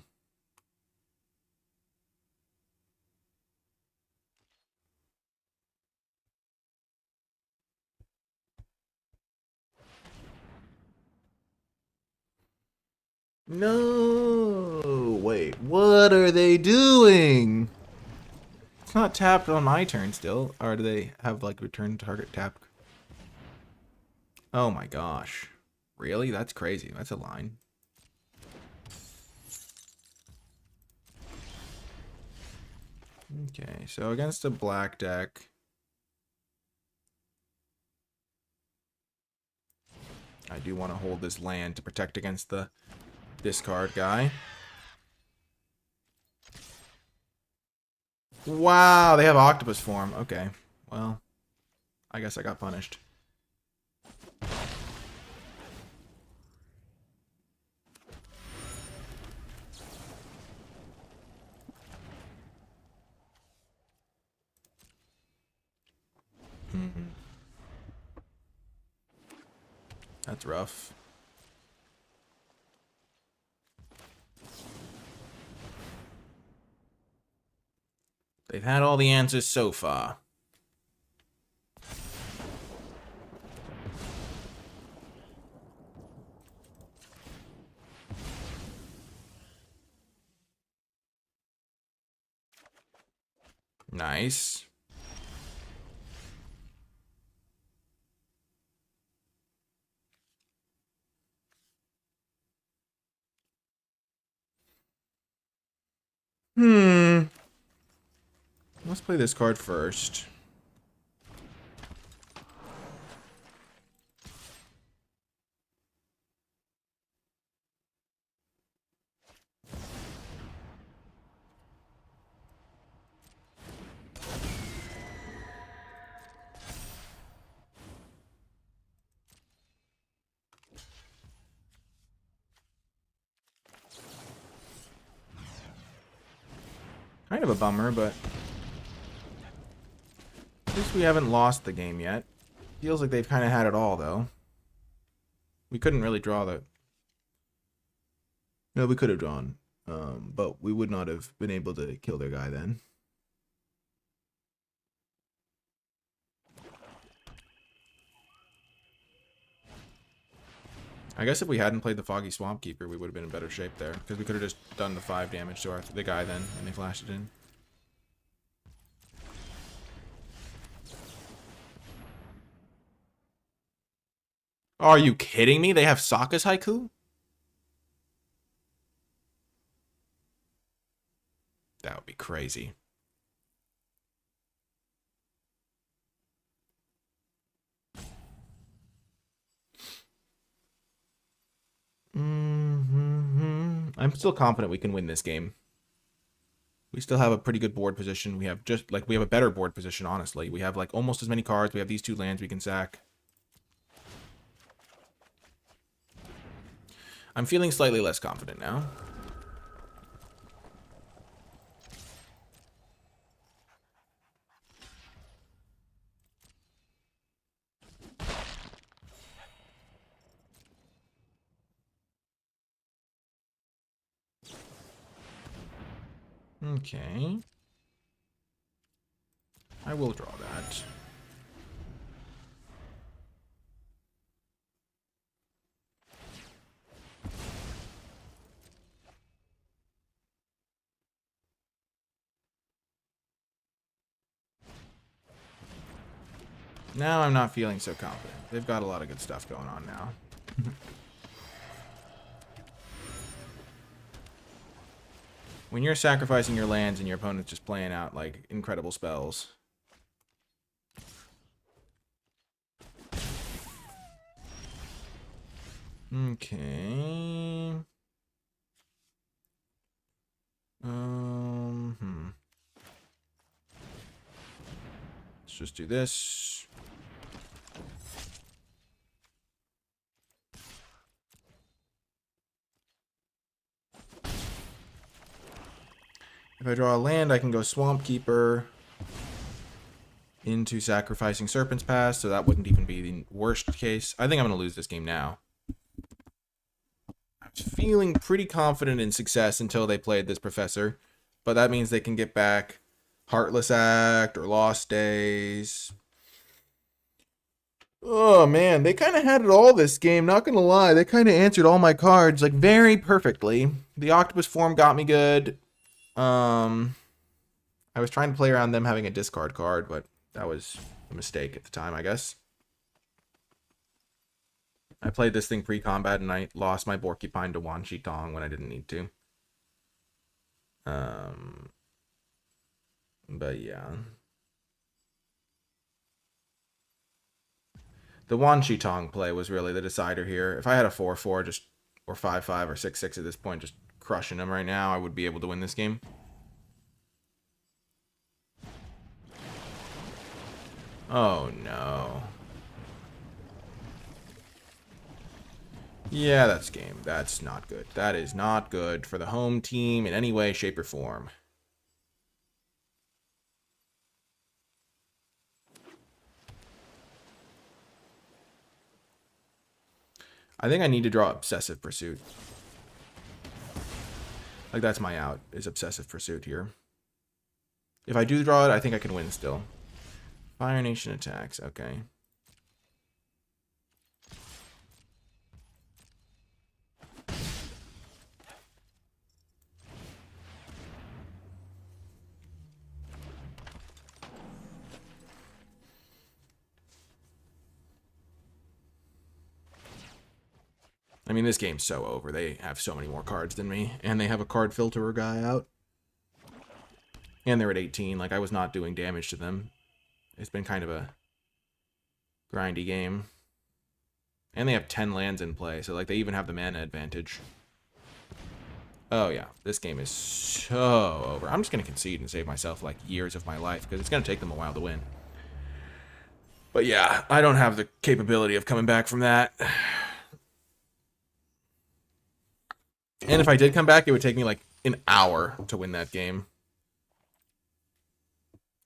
No, wait, what are they doing? It's not tapped on my turn still. Or do they have like return target tap? Oh my gosh. Really? That's crazy. That's a line. Okay, so against a black deck, I do want to hold this land to protect against the discard guy. Wow, they have octopus form. Okay, well, I guess I got punished. That's rough. They've had all the answers so far. Nice. Let's play this card first. Kind of a bummer, but at least we haven't lost the game yet. Feels like they've kind of had it all, though. We couldn't really draw the... No, we could have drawn, but we would not have been able to kill their guy then. I guess if we hadn't played the Foggy Swamp Keeper, we would have been in better shape there, because we could have just done the 5 damage to the guy then, and they flashed it in. Are you kidding me? They have Sokka's Haiku? That would be crazy. I'm still confident we can win this game. We still have a pretty good board position. We have a better board position, honestly. We have like almost as many cards. We have these 2 lands we can sack. I'm feeling slightly less confident now. Okay. I will draw that. Now I'm not feeling so confident. They've got a lot of good stuff going on now. When you're sacrificing your lands and your opponent's just playing out like incredible spells. Okay. Let's just do this. If I draw a land, I can go Swamp Keeper into sacrificing Serpent's Pass, so that wouldn't even be the worst case. I think I'm going to lose this game now. I was feeling pretty confident in success until they played this Professor, but that means they can get back Heartless Act or Lost Days. Oh, man, they kind of had it all this game, not going to lie. They kind of answered all my cards, like, very perfectly. The Octopus form got me good. I was trying to play around them having a discard card, but that was a mistake at the time, I guess. I played this thing pre-combat and I lost my Porcupine to Wan Shi Tong when I didn't need to. But yeah. The Wan Shi Tong play was really the decider here. If I had a 4-4 just or 5-5 or 6-6 at this point, just crushing them right now, I would be able to win this game. Oh no. Yeah, that's game. That's not good. That is not good for the home team in any way, shape, or form. I think I need to draw Obsessive Pursuit. Like, that's my out, is Obsessive Pursuit here. If I do draw it, I think I can win still. Fire Nation attacks, okay. I mean, this game's so over. They have so many more cards than me. And they have a card filterer guy out. And they're at 18. Like, I was not doing damage to them. It's been kind of a grindy game. And they have 10 lands in play. So, like, they even have the mana advantage. Oh, yeah. This game is so over. I'm just going to concede and save myself, like, years of my life. Because it's going to take them a while to win. But, yeah. I don't have the capability of coming back from that. And if I did come back, it would take me like an hour to win that game.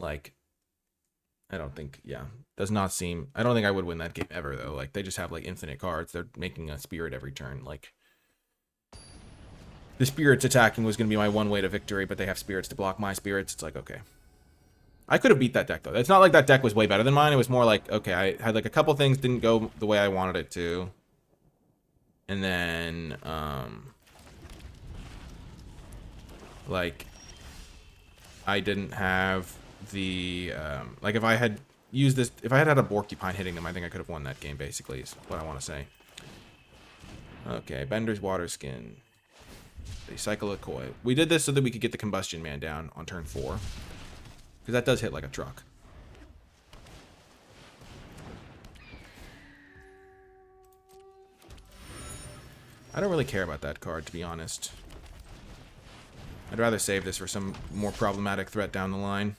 Like, I don't think, yeah. Does not seem, I don't think I would win that game ever, though. Like, they just have, like, infinite cards. They're making a spirit every turn. Like, the spirits attacking was going to be my one way to victory, but they have spirits to block my spirits. It's like, okay. I could have beat that deck, though. It's not like that deck was way better than mine. It was more like, okay, I had, like, a couple things didn't go the way I wanted it to. And then, like, I didn't have the, like, if I had used this, if I had a Porcupine hitting them, I think I could have won that game, basically, is what I want to say. Okay, Bender's Water Skin. They cycle a Koi. We did this so that we could get the Combustion Man down on turn 4. Because that does hit like a truck. I don't really care about that card, to be honest. I'd rather save this for some more problematic threat down the line.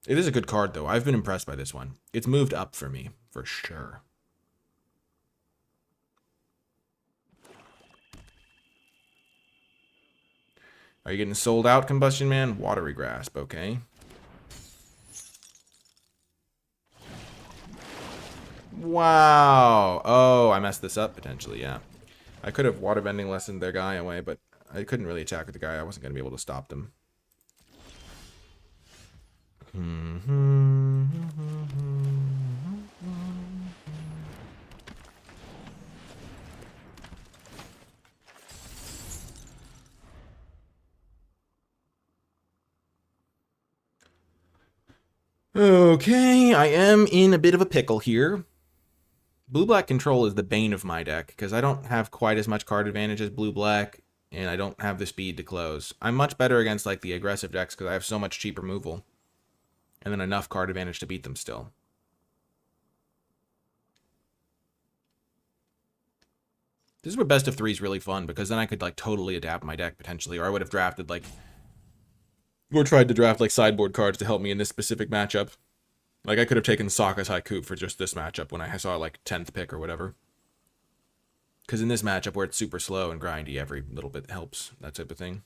It is a good card, though. I've been impressed by this one. It's moved up for me, for sure. Are you getting sold out, Combustion Man? Watery Grasp, okay. Wow. Oh, I messed this up, potentially, yeah. I could have waterbending lessoned their guy away, but I couldn't really attack with the guy. I wasn't going to be able to stop them. Okay, I am in a bit of a pickle here. Blue-black control is the bane of my deck, because I don't have quite as much card advantage as blue-black, and I don't have the speed to close. I'm much better against, like, the aggressive decks, because I have so much cheap removal. And then enough card advantage to beat them still. This is where best of 3 is really fun, because then I could, like, totally adapt my deck, potentially, or I would have drafted, like, or tried to draft, like, sideboard cards to help me in this specific matchup. Like, I could have taken Sokka's Haiku for just this matchup when I saw, like, 10th pick or whatever. Because in this matchup where it's super slow and grindy, every little bit helps. That type of thing.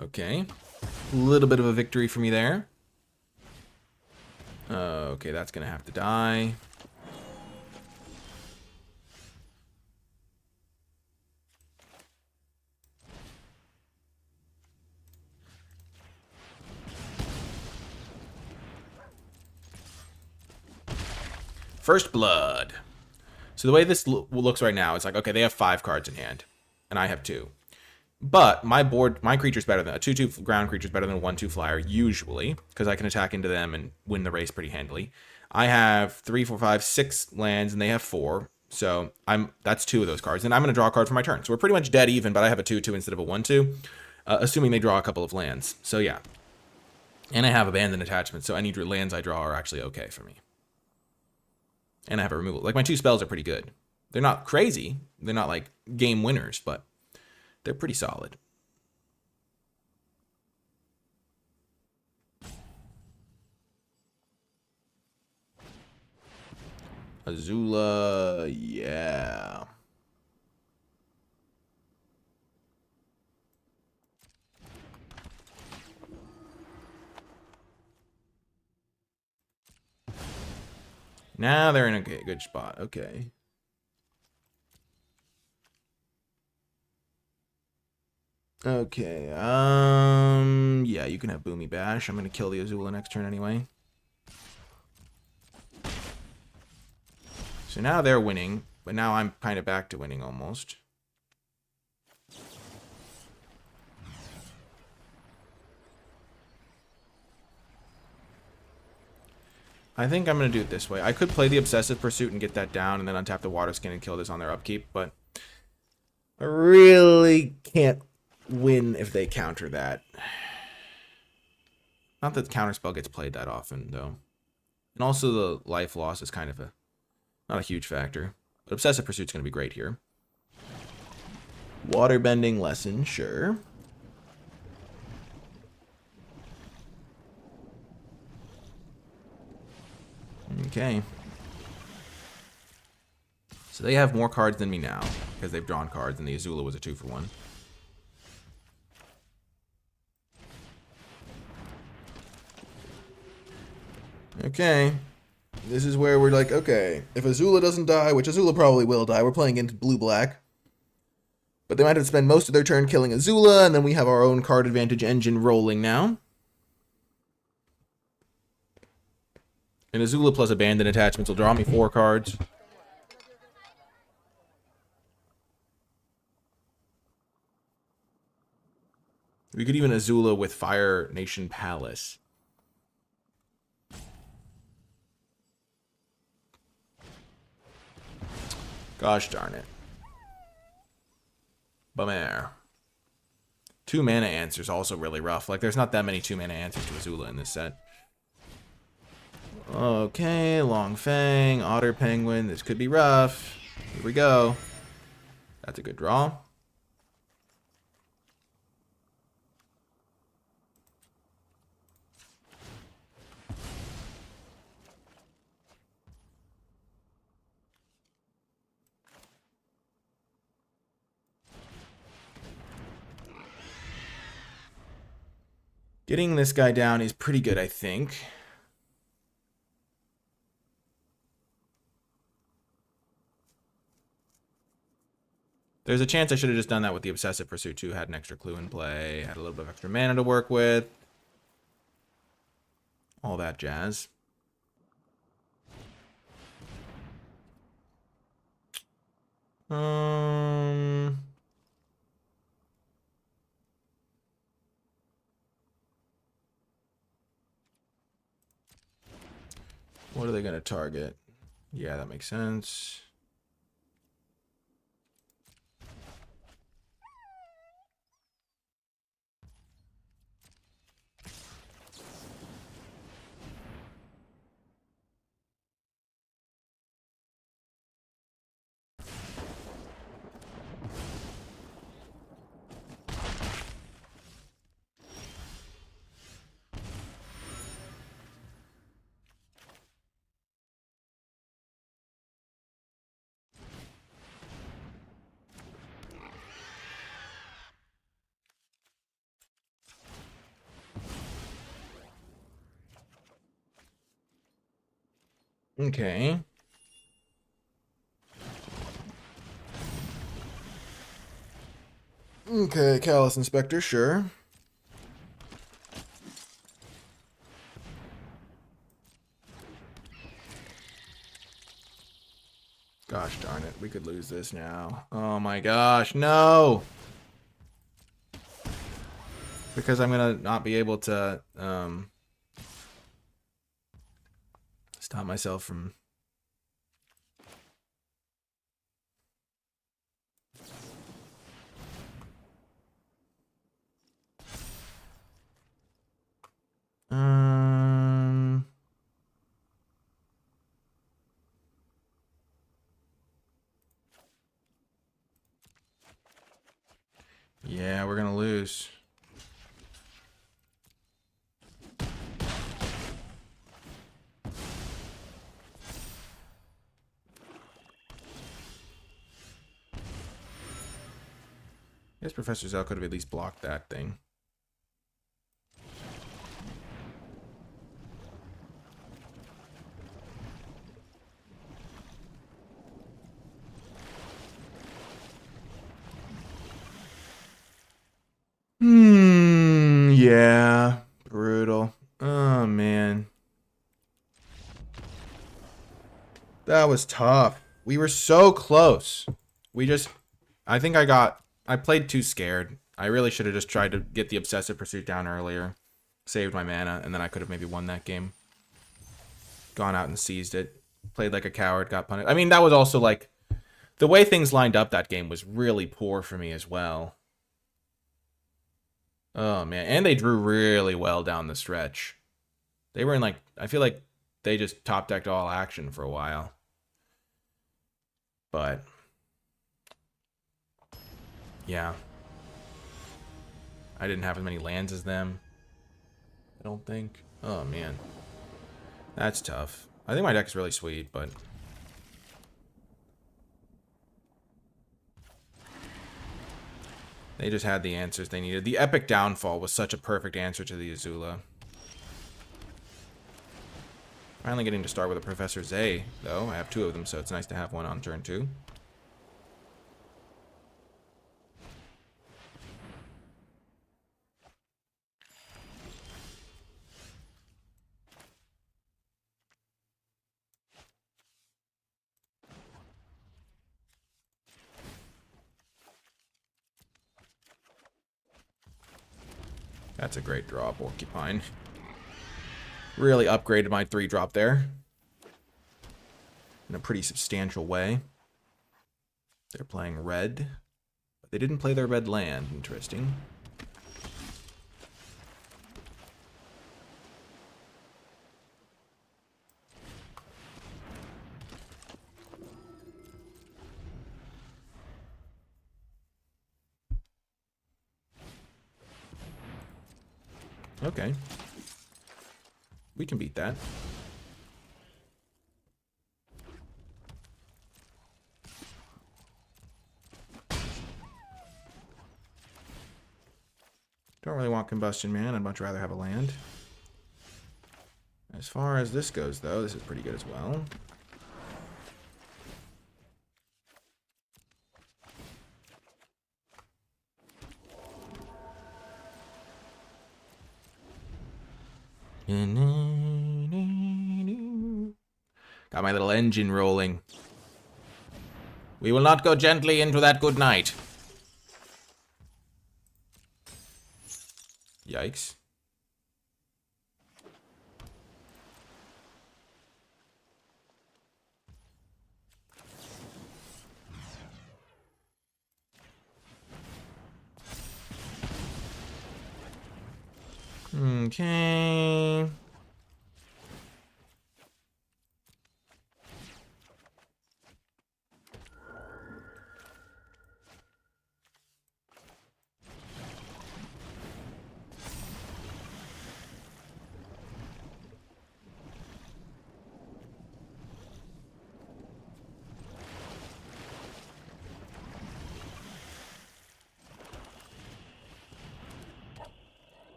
Okay. A little bit of a victory for me there. Okay, that's going to have to die. First Blood. So the way this looks right now, it's like, okay, they have 5 cards in hand, and I have 2. But my creature's better than a 2/2 ground creature's better than a 1/2 flyer, usually, because I can attack into them and win the race pretty handily. I have 3, 4, 5, 6 lands, and they have 4. So that's 2 of those cards, and I'm going to draw a card for my turn. So we're pretty much dead even, but I have a 2/2 instead of a 1/2, assuming they draw a couple of lands. So yeah. And I have Abandoned Attachment, so any lands I draw are actually okay for me. And I have a removal. Like, my 2 spells are pretty good. They're not crazy. They're not, like, game winners, but they're pretty solid. Azula, yeah. Now they're in a good spot. Okay. Okay, yeah, you can have Boomy Bash. I'm gonna kill the Azula next turn anyway. So now they're winning, but now I'm kind of back to winning almost. I think I'm going to do it this way. I could play the Obsessive Pursuit and get that down and then untap the Water Skin and kill this on their upkeep, but I really can't win if they counter that. Not that the counterspell gets played that often, though. And also the life loss is kind of not a huge factor. But Obsessive Pursuit's going to be great here. Waterbending lesson, sure. Okay. So they have more cards than me now, because they've drawn cards, and the Azula was a 2-for-1. Okay. This is where we're like, okay, if Azula doesn't die, which Azula probably will die, we're playing into blue-black. But they might have to spend most of their turn killing Azula, and then we have our own card advantage engine rolling now. And Azula plus Abandon attachments will draw me 4 cards. We could even Azula with Fire Nation Palace. Gosh darn it. Bummer. 2 mana answers also really rough. Like, there's not that many 2 mana answers to Azula in this set. Okay, Long Fang, Otter Penguin. This could be rough. Here we go. That's a good draw. Getting this guy down is pretty good, I think. There's a chance I should have just done that with the Obsessive Pursuit too. Had an extra clue in play. Had a little bit of extra mana to work with. All that jazz. What are they going to target? Yeah, that makes sense. Okay. Okay, Callous Inspector, sure. Gosh darn it, we could lose this now. Oh my gosh, no! Because I'm gonna not be able to, stop myself from... Yeah, we're gonna lose. I guess Professor Zell could have at least blocked that thing. Yeah. Brutal. Oh, man. That was tough. We were so close. I think I played too scared. I really should have just tried to get the Obsessive Pursuit down earlier. Saved my mana, and then I could have maybe won that game. Gone out and seized it. Played like a coward, got punished. I mean, that was also like... The way things lined up that game was really poor for me as well. Oh, man. And they drew really well down the stretch. They were in like... I feel like they just top-decked all action for a while. But... yeah. I didn't have as many lands as them. I don't think. Oh, man. That's tough. I think my deck is really sweet, but... They just had the answers they needed. The Epic Downfall was such a perfect answer to the Azula. Finally getting to start with a Professor Zay, though. I have 2 of them, so it's nice to have one on turn 2. That's a great draw, Porcupine. Really upgraded my 3-drop there. In a pretty substantial way. They're playing red. But they didn't play their red land. Interesting. Okay. We can beat that. Don't really want Combustion Man. I'd much rather have a land. As far as this goes, though, this is pretty good as well. Got my little engine rolling. We will not go gently into that good night. Yikes. Okay.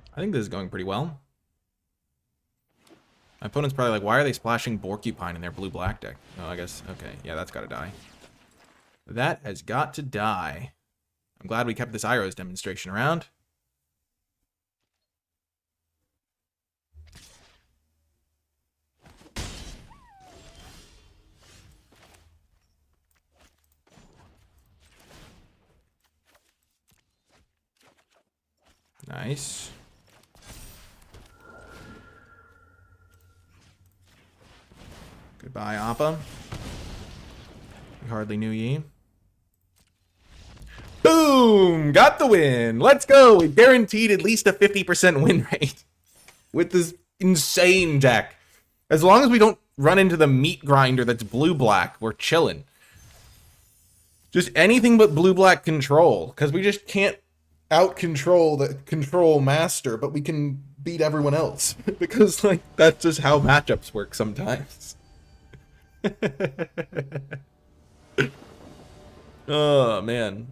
I think this is going pretty well. My opponent's probably like, why are they splashing Porcupine in their blue-black deck? Oh, I guess, okay. Yeah, that's got to die. That has got to die. I'm glad we kept this Iroh's demonstration around. Nice. Goodbye, Appa. We hardly knew ye. Boom! Got the win! Let's go! We guaranteed at least a 50% win rate with this insane deck. As long as we don't run into the meat grinder that's blue-black, we're chilling. Just anything but blue-black control, because we just can't out-control the control master, but we can beat everyone else. Because, like, that's just how matchups work sometimes. Oh, man.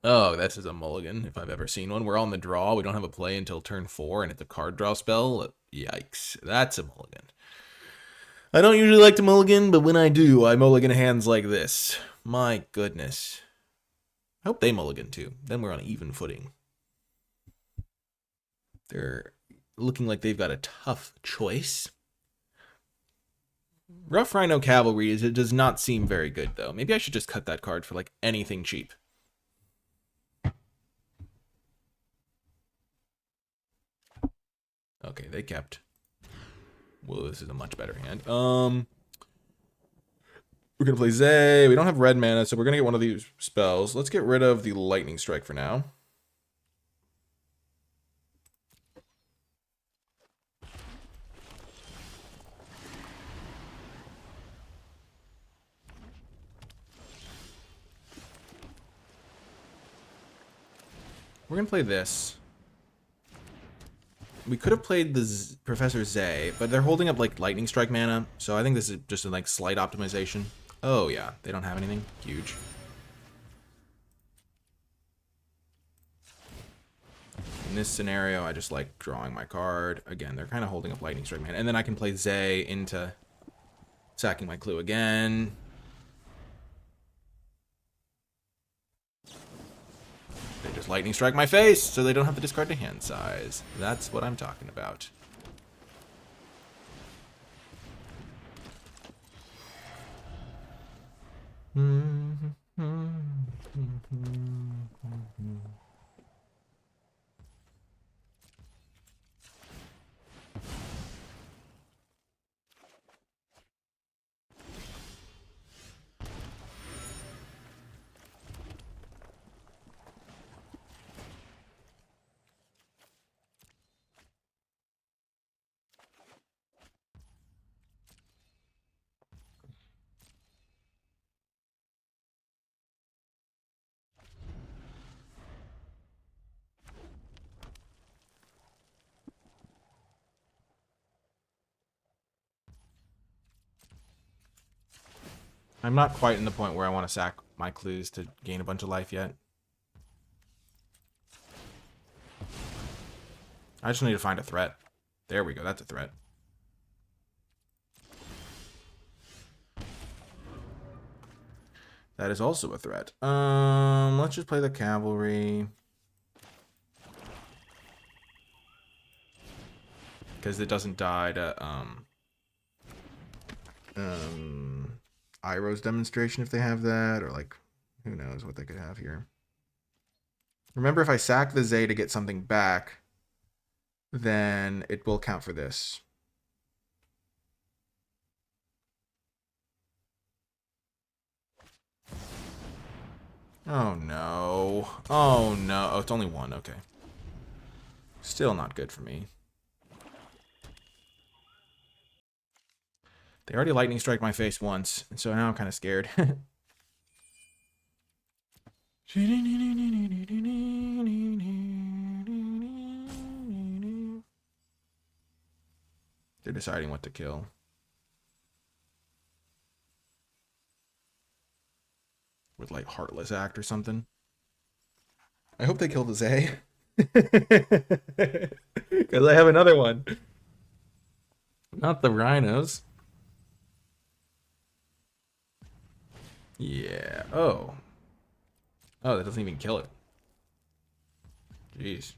Oh, this is a mulligan, if I've ever seen one. We're on the draw. We don't have a play until turn 4, and it's a card draw spell. Yikes. That's a mulligan. I don't usually like to mulligan, but when I do, I mulligan hands like this. My goodness. I hope they mulligan too. Then we're on even footing. They're looking like they've got a tough choice. Rough Rhino Cavalry it does not seem very good, though. Maybe I should just cut that card for, like, anything cheap. Okay, they kept. Whoa, this is a much better hand. We're gonna play Zay. We don't have red mana, so we're gonna get one of these spells. Let's get rid of the Lightning Strike for now. We're gonna play this. we could have played the Professor Zay, but they're holding up like Lightning Strike mana, so I think this is just a like slight optimization. Oh yeah, they don't have anything huge. In this scenario, I just like drawing my card. Again, they're kind of holding up Lightning Strike mana, and then I can play Zay into sacking my clue again. They just Lightning Strike my face, so they don't have to discard to hand size. That's what I'm talking about. I'm not quite in the point where I want to sack my clues to gain a bunch of life yet. I just need to find a threat. There we go, that's a threat. That is also a threat. Let's just play the cavalry. Because it doesn't die to, Iroh's demonstration if they have that, or like, who knows what they could have here. Remember, if I sack the Zay to get something back, then it will count for this. Oh no. Oh no. Oh, it's only one. Okay. Still not good for me. They already lightning strike my face once, and so now I'm kind of scared. They're deciding what to kill. With like Heartless Act or something. I hope they kill the Zay. Because I have another one. Not the rhinos. Yeah. Oh. Oh, that doesn't even kill it. Jeez.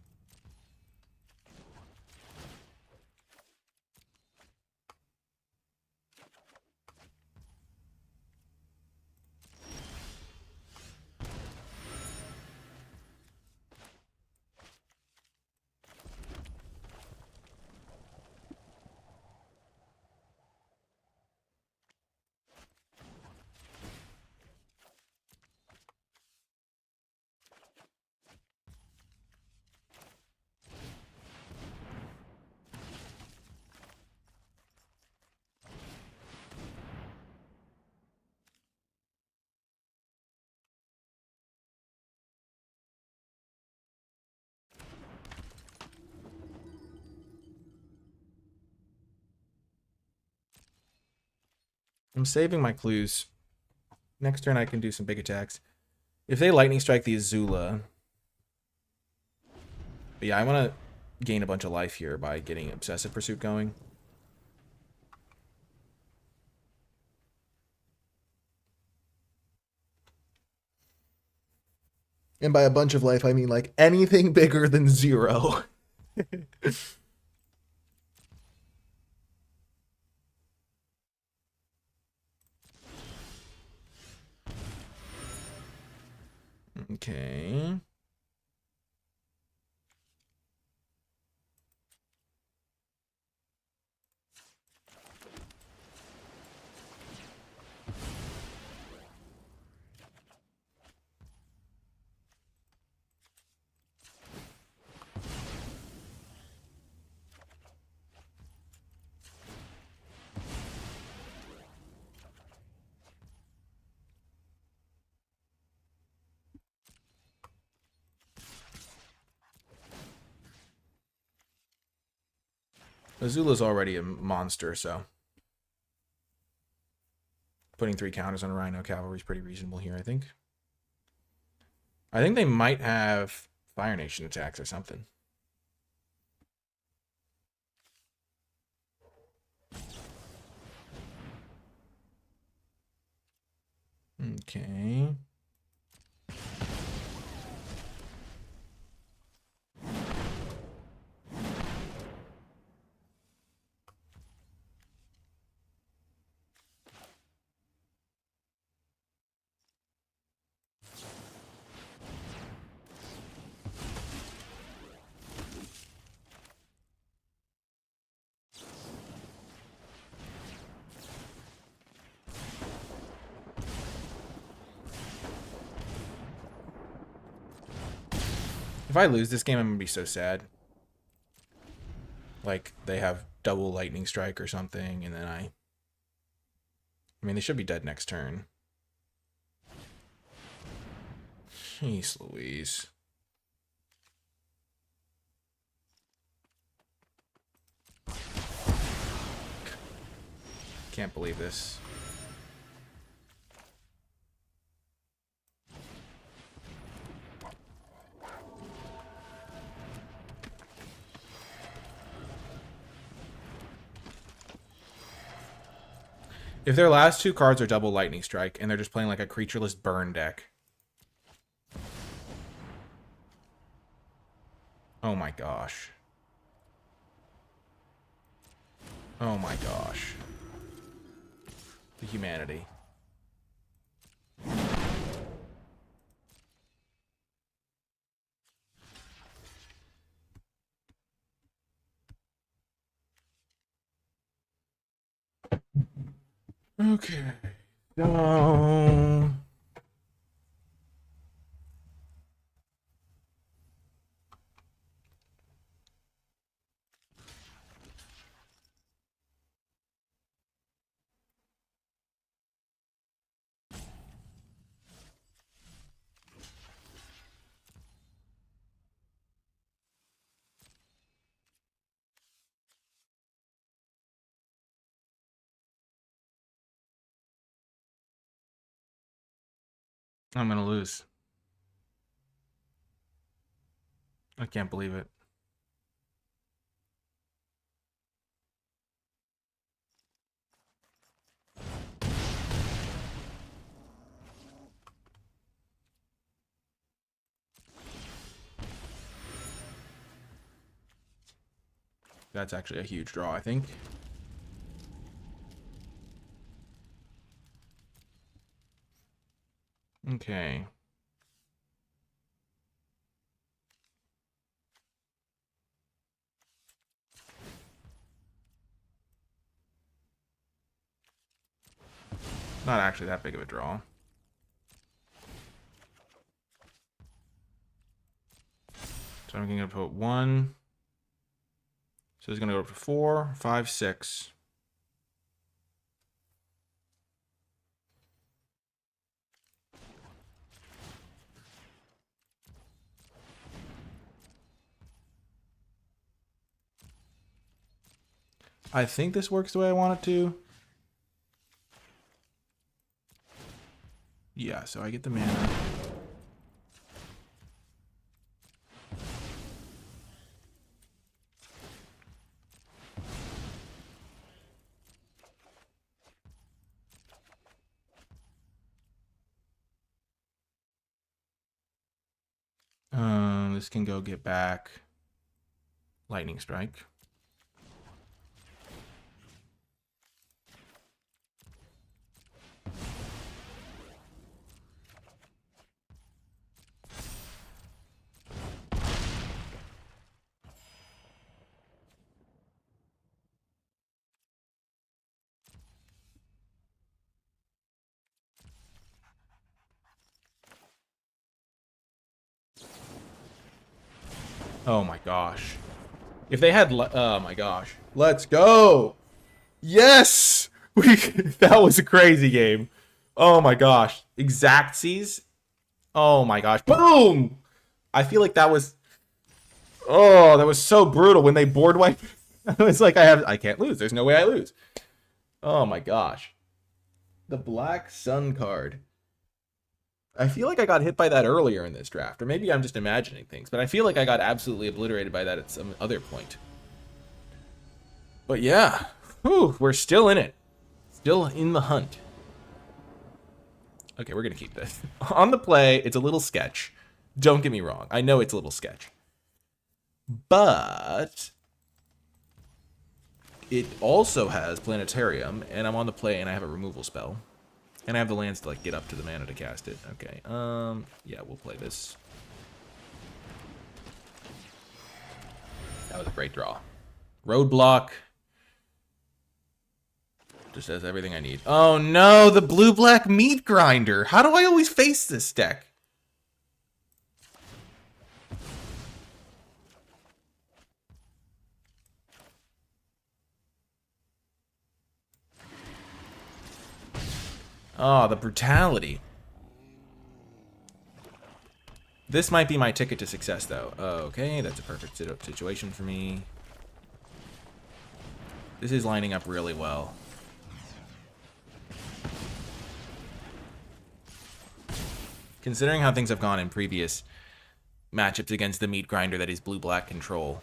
I'm saving my clues. Next turn I can do some big attacks. If they lightning strike the Azula. But yeah, I want to gain a bunch of life here by getting Obsessive Pursuit going. And by a bunch of life, I mean like anything bigger than 0. Okay. Azula's already a monster, so putting 3 counters on Rhino Cavalry is pretty reasonable here, I think. I think they might have Fire Nation attacks or something. Okay. If I lose this game, I'm gonna be so sad. Like, they have double lightning strike or something, and then I mean, they should be dead next turn. Jeez Louise. Can't believe this. If their last 2 cards are double lightning strike and they're just playing like a creatureless burn deck. Oh my gosh. Oh my gosh. The humanity. Okay. No. I'm gonna lose. I can't believe it. That's actually a huge draw, I think. Okay. Not actually that big of a draw. So I'm going to put 1. So it's going to go up to 4, 5, 6. I think this works the way I want it to. Yeah, so I get the mana. This can go get back lightning strike. Oh my gosh. If they had, oh my gosh. Let's go. Yes. That was a crazy game. Oh my gosh. Exactsies. Oh my gosh. Boom. I feel like that was, oh, that was so brutal when they board wiped. It's like I can't lose. There's no way I lose. Oh my gosh. The Black Sun card. I feel like I got hit by that earlier in this draft, or maybe I'm just imagining things, but I feel like I got absolutely obliterated by that at some other point. But yeah, whew, we're still in it. Still in the hunt. Okay, we're going to keep this. On the play, it's a little sketch. Don't get me wrong. I know it's a little sketch. But it also has Planetarium, and I'm on the play, and I have a removal spell. And I have the lands to like get up to the mana to cast it. Okay, yeah, we'll play this. That was a great draw. Roadblock. Just has everything I need. Oh no, the blue-black meat grinder. How do I always face this deck? Oh, the brutality. This might be my ticket to success, though. Okay, that's a perfect situation for me. This is lining up really well. Considering how things have gone in previous matchups against the meat grinder that is blue-black control.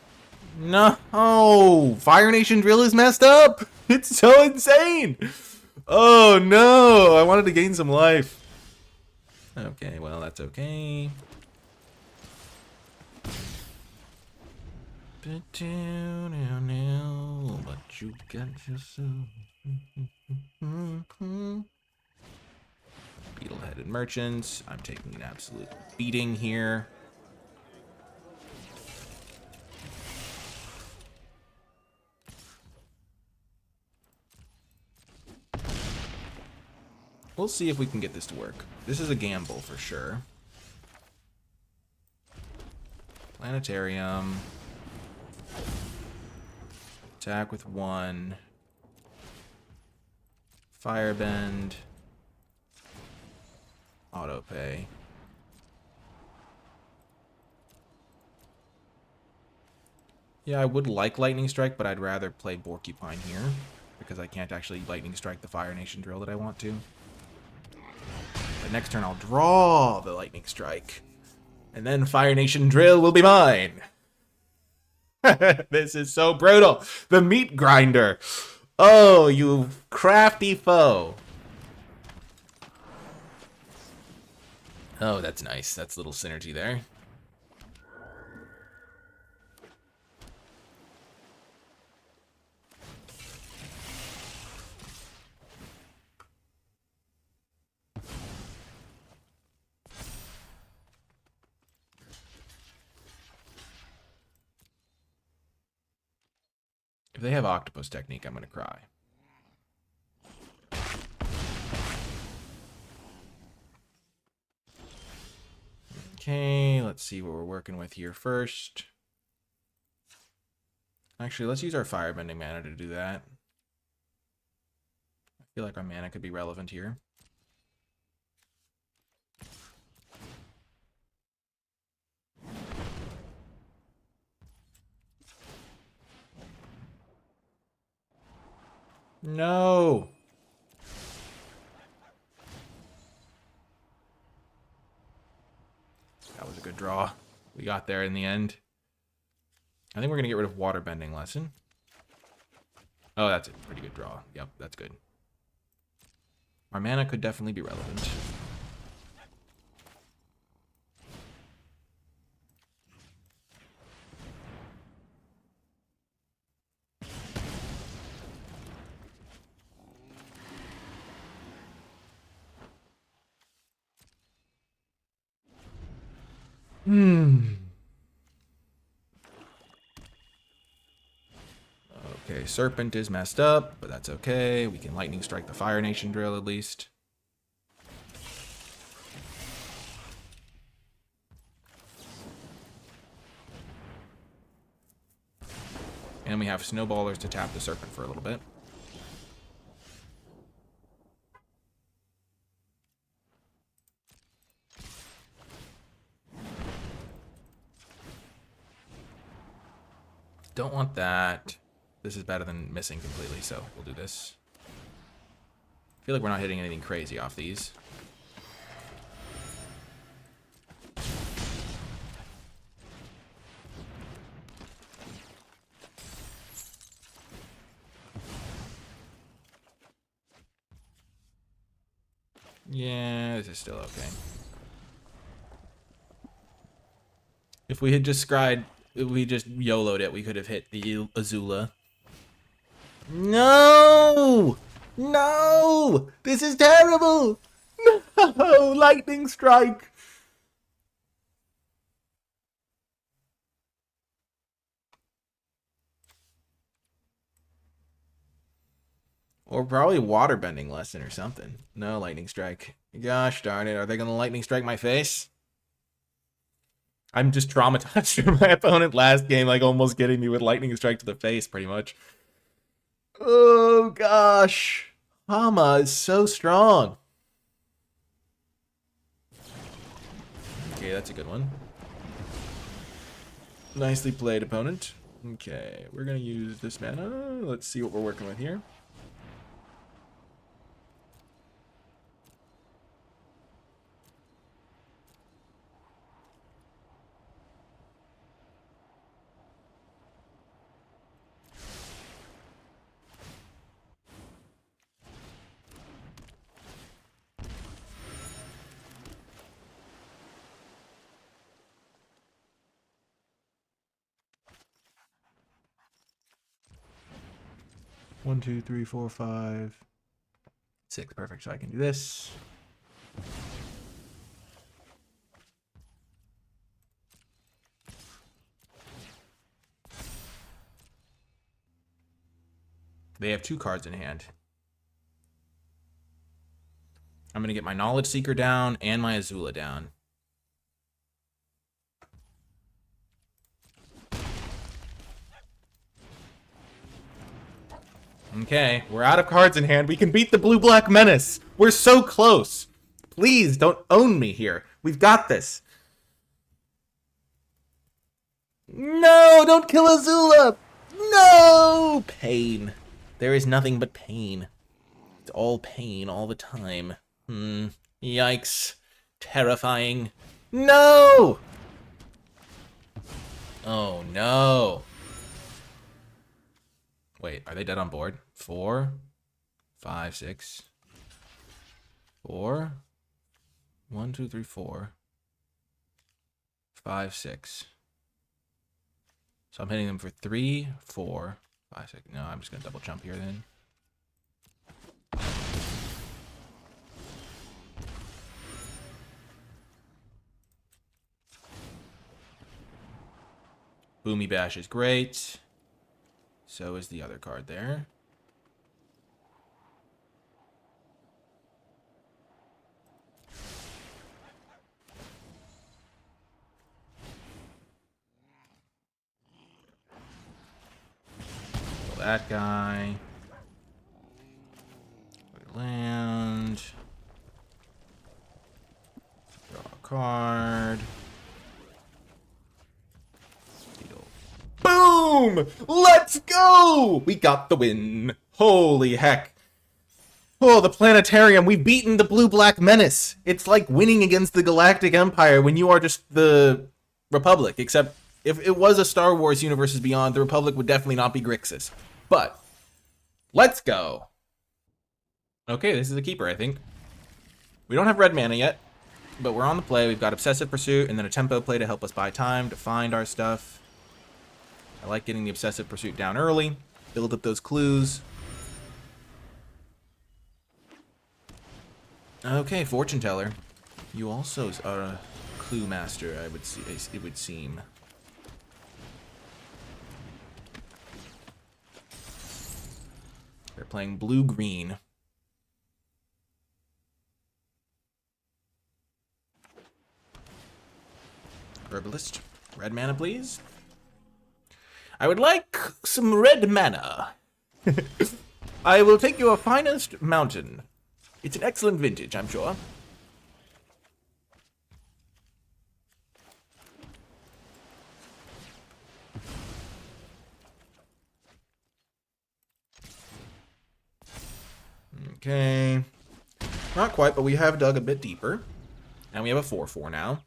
No! Fire Nation Drill is messed up! It's so insane! Oh no! I wanted to gain some life. Okay, well, that's okay. But you got yourself. Beetle-headed merchants. I'm taking an absolute beating here. We'll see if we can get this to work. This is a gamble for sure. Planetarium. Attack with 1. Firebend. Autopay. Yeah, I would like Lightning Strike, but I'd rather play Porcupine here because I can't actually Lightning Strike the Fire Nation Drill that I want to. But next turn I'll draw the Lightning Strike, and then Fire Nation Drill will be mine. This is so brutal. The meat grinder. Oh, you crafty foe. Oh, that's nice. That's a little synergy there. If they have Octopus Technique, I'm going to cry. Okay, let's see what we're working with here first. Actually, let's use our Firebending mana to do that. I feel like our mana could be relevant here. No! That was a good draw. We got there in the end. I think we're going to get rid of Waterbending Lesson. Oh, that's a pretty good draw. Yep, that's good. Our mana could definitely be relevant. Okay, Serpent is messed up, but that's okay. We can Lightning Strike the Fire Nation Drill at least. And we have Snowballers to tap the Serpent for a little bit. Don't want that. this is better than missing completely, so we'll do this. I feel like we're not hitting anything crazy off these. Yeah, this is still okay. If we had just scryed, if we just YOLO'd it, we could have hit the Azula. No! No! This is terrible! No! Lightning strike! Or probably waterbending lesson or something. No lightning strike. Gosh darn it, are they gonna lightning strike my face? I'm just traumatized from my opponent last game, like almost getting me with lightning strike to the face, pretty much. Oh gosh. Hama is so strong. Okay, that's a good one. Nicely played, opponent. Okay, we're gonna use this mana. Let's see what we're working with here. One, two, three, four, 5, 6. Perfect. So I can do this. They have 2 cards in hand. I'm going to get my Knowledge Seeker down and my Azula down. Okay, we're out of cards in hand. We can beat the Blue-Black Menace. We're so close. Please don't own me here. We've got this. No, don't kill Azula. No, pain. There is nothing but pain. It's all pain all the time. Yikes. Terrifying. No! Oh, no. Wait, are they dead on board? 4, 5, 6, 4. 1, 2, 3, 4, 5, 6. So I'm hitting them for 3, 4, 5, 6. No, I'm just gonna double jump here then. Boomy Bash is great. So is the other card there. Kill that guy. Land. Draw a card. Boom! Let's go! We got the win. Holy heck. Oh, the planetarium. We've beaten the Blue-Black Menace. It's like winning against the Galactic Empire when you are just the Republic. Except if it was a Star Wars Universes Beyond, the Republic would definitely not be Grixis. But, let's go. Okay, this is a keeper, I think. We don't have red mana yet, but we're on the play. We've got Obsessive Pursuit and then a tempo play to help us buy time to find our stuff. I like getting the Obsessive Pursuit down early, build up those clues. Okay, Fortune Teller. You also are a clue master, I would see, it would seem. They're playing blue-green. Herbalist. Red mana, please. I would like some red mana. I will take your finest mountain. It's an excellent vintage, I'm sure. Okay. Not quite, but we have dug a bit deeper. And we have a 4/4 now.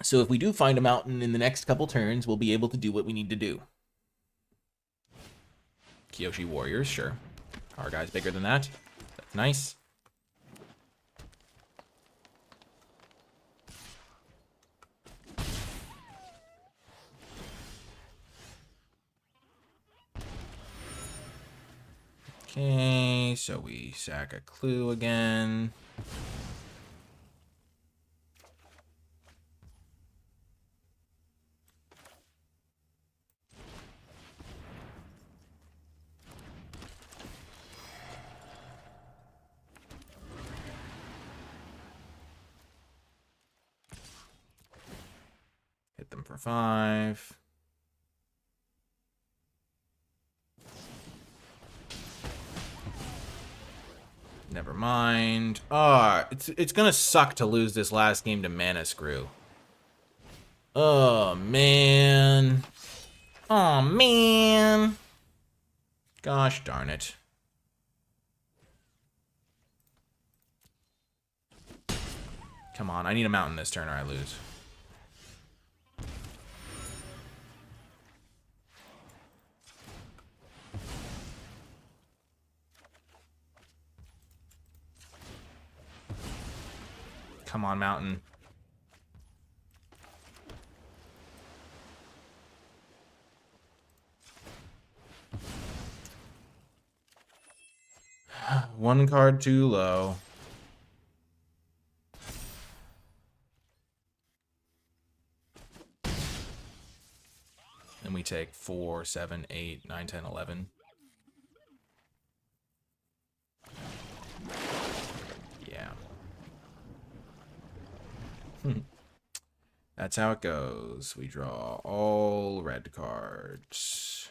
So if we do find a mountain in the next couple turns, we'll be able to do what we need to do. Kyoshi Warriors, sure. Our guy's bigger than that. That's nice. Okay, so we sack a clue again. Hit them for 5. Never mind. It's gonna suck to lose this last game to Mana Screw. Oh, man. Oh, man. Gosh darn it. Come on, I need a mountain this turn or I lose. Come on, mountain. One card too low. And we take 4, 7, 8, 9, 10, 11. Yeah. That's how it goes. We draw all red cards.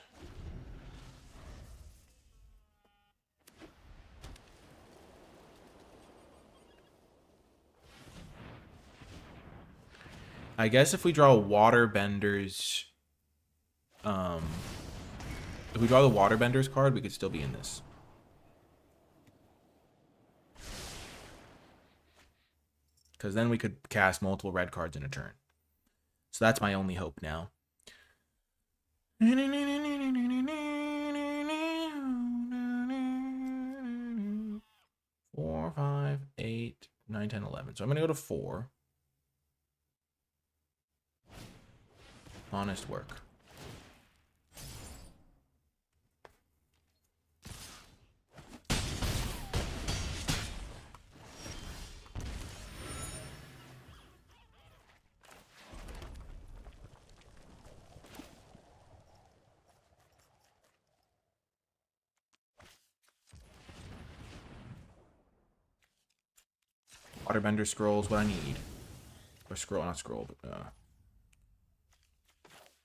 I guess if we draw Waterbenders, if we draw the Waterbenders card, we could still be in this. Because then we could cast multiple red cards in a turn. So that's my only hope now. 4, 5, 8, 9, 10, 11. So I'm going to go to 4. Honest work. Waterbender scrolls what I need. Or scroll, not scroll, but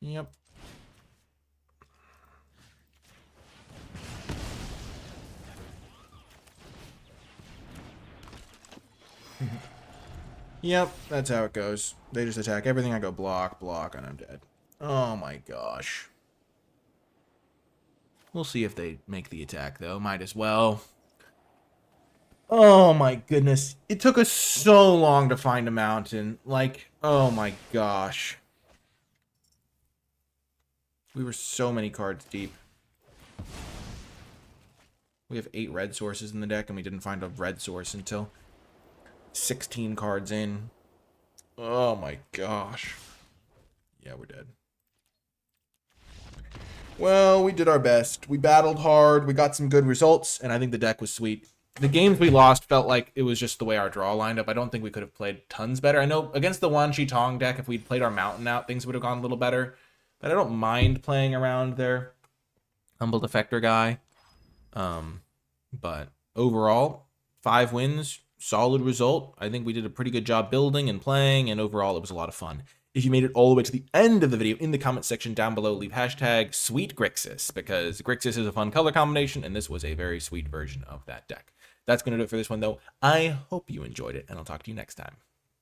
yep. Yep, that's how it goes. They just attack everything. I go block, block, and I'm dead. Oh my gosh. We'll see if they make the attack, though. Might as well. Oh my goodness. It took us so long to find a mountain. Like, oh my gosh. We were so many cards deep. We have 8 red sources in the deck, and we didn't find a red source until 16 cards in. Oh my gosh. Yeah, we're dead. Well, we did our best. We battled hard. We got some good results, and I think the deck was sweet. The games we lost felt like it was just the way our draw lined up. I don't think we could have played tons better. I know against the Wan Chi Tong deck, if we'd played our mountain out, things would have gone a little better. But I don't mind playing around their Humble Defector guy. But overall, 5 wins, solid result. I think we did a pretty good job building and playing, and overall it was a lot of fun. If you made it all the way to the end of the video, in the comment section down below, leave hashtag #SweetGrixis, because Grixis is a fun color combination, and this was a very sweet version of that deck. That's going to do it for this one, though. I hope you enjoyed it, and I'll talk to you next time.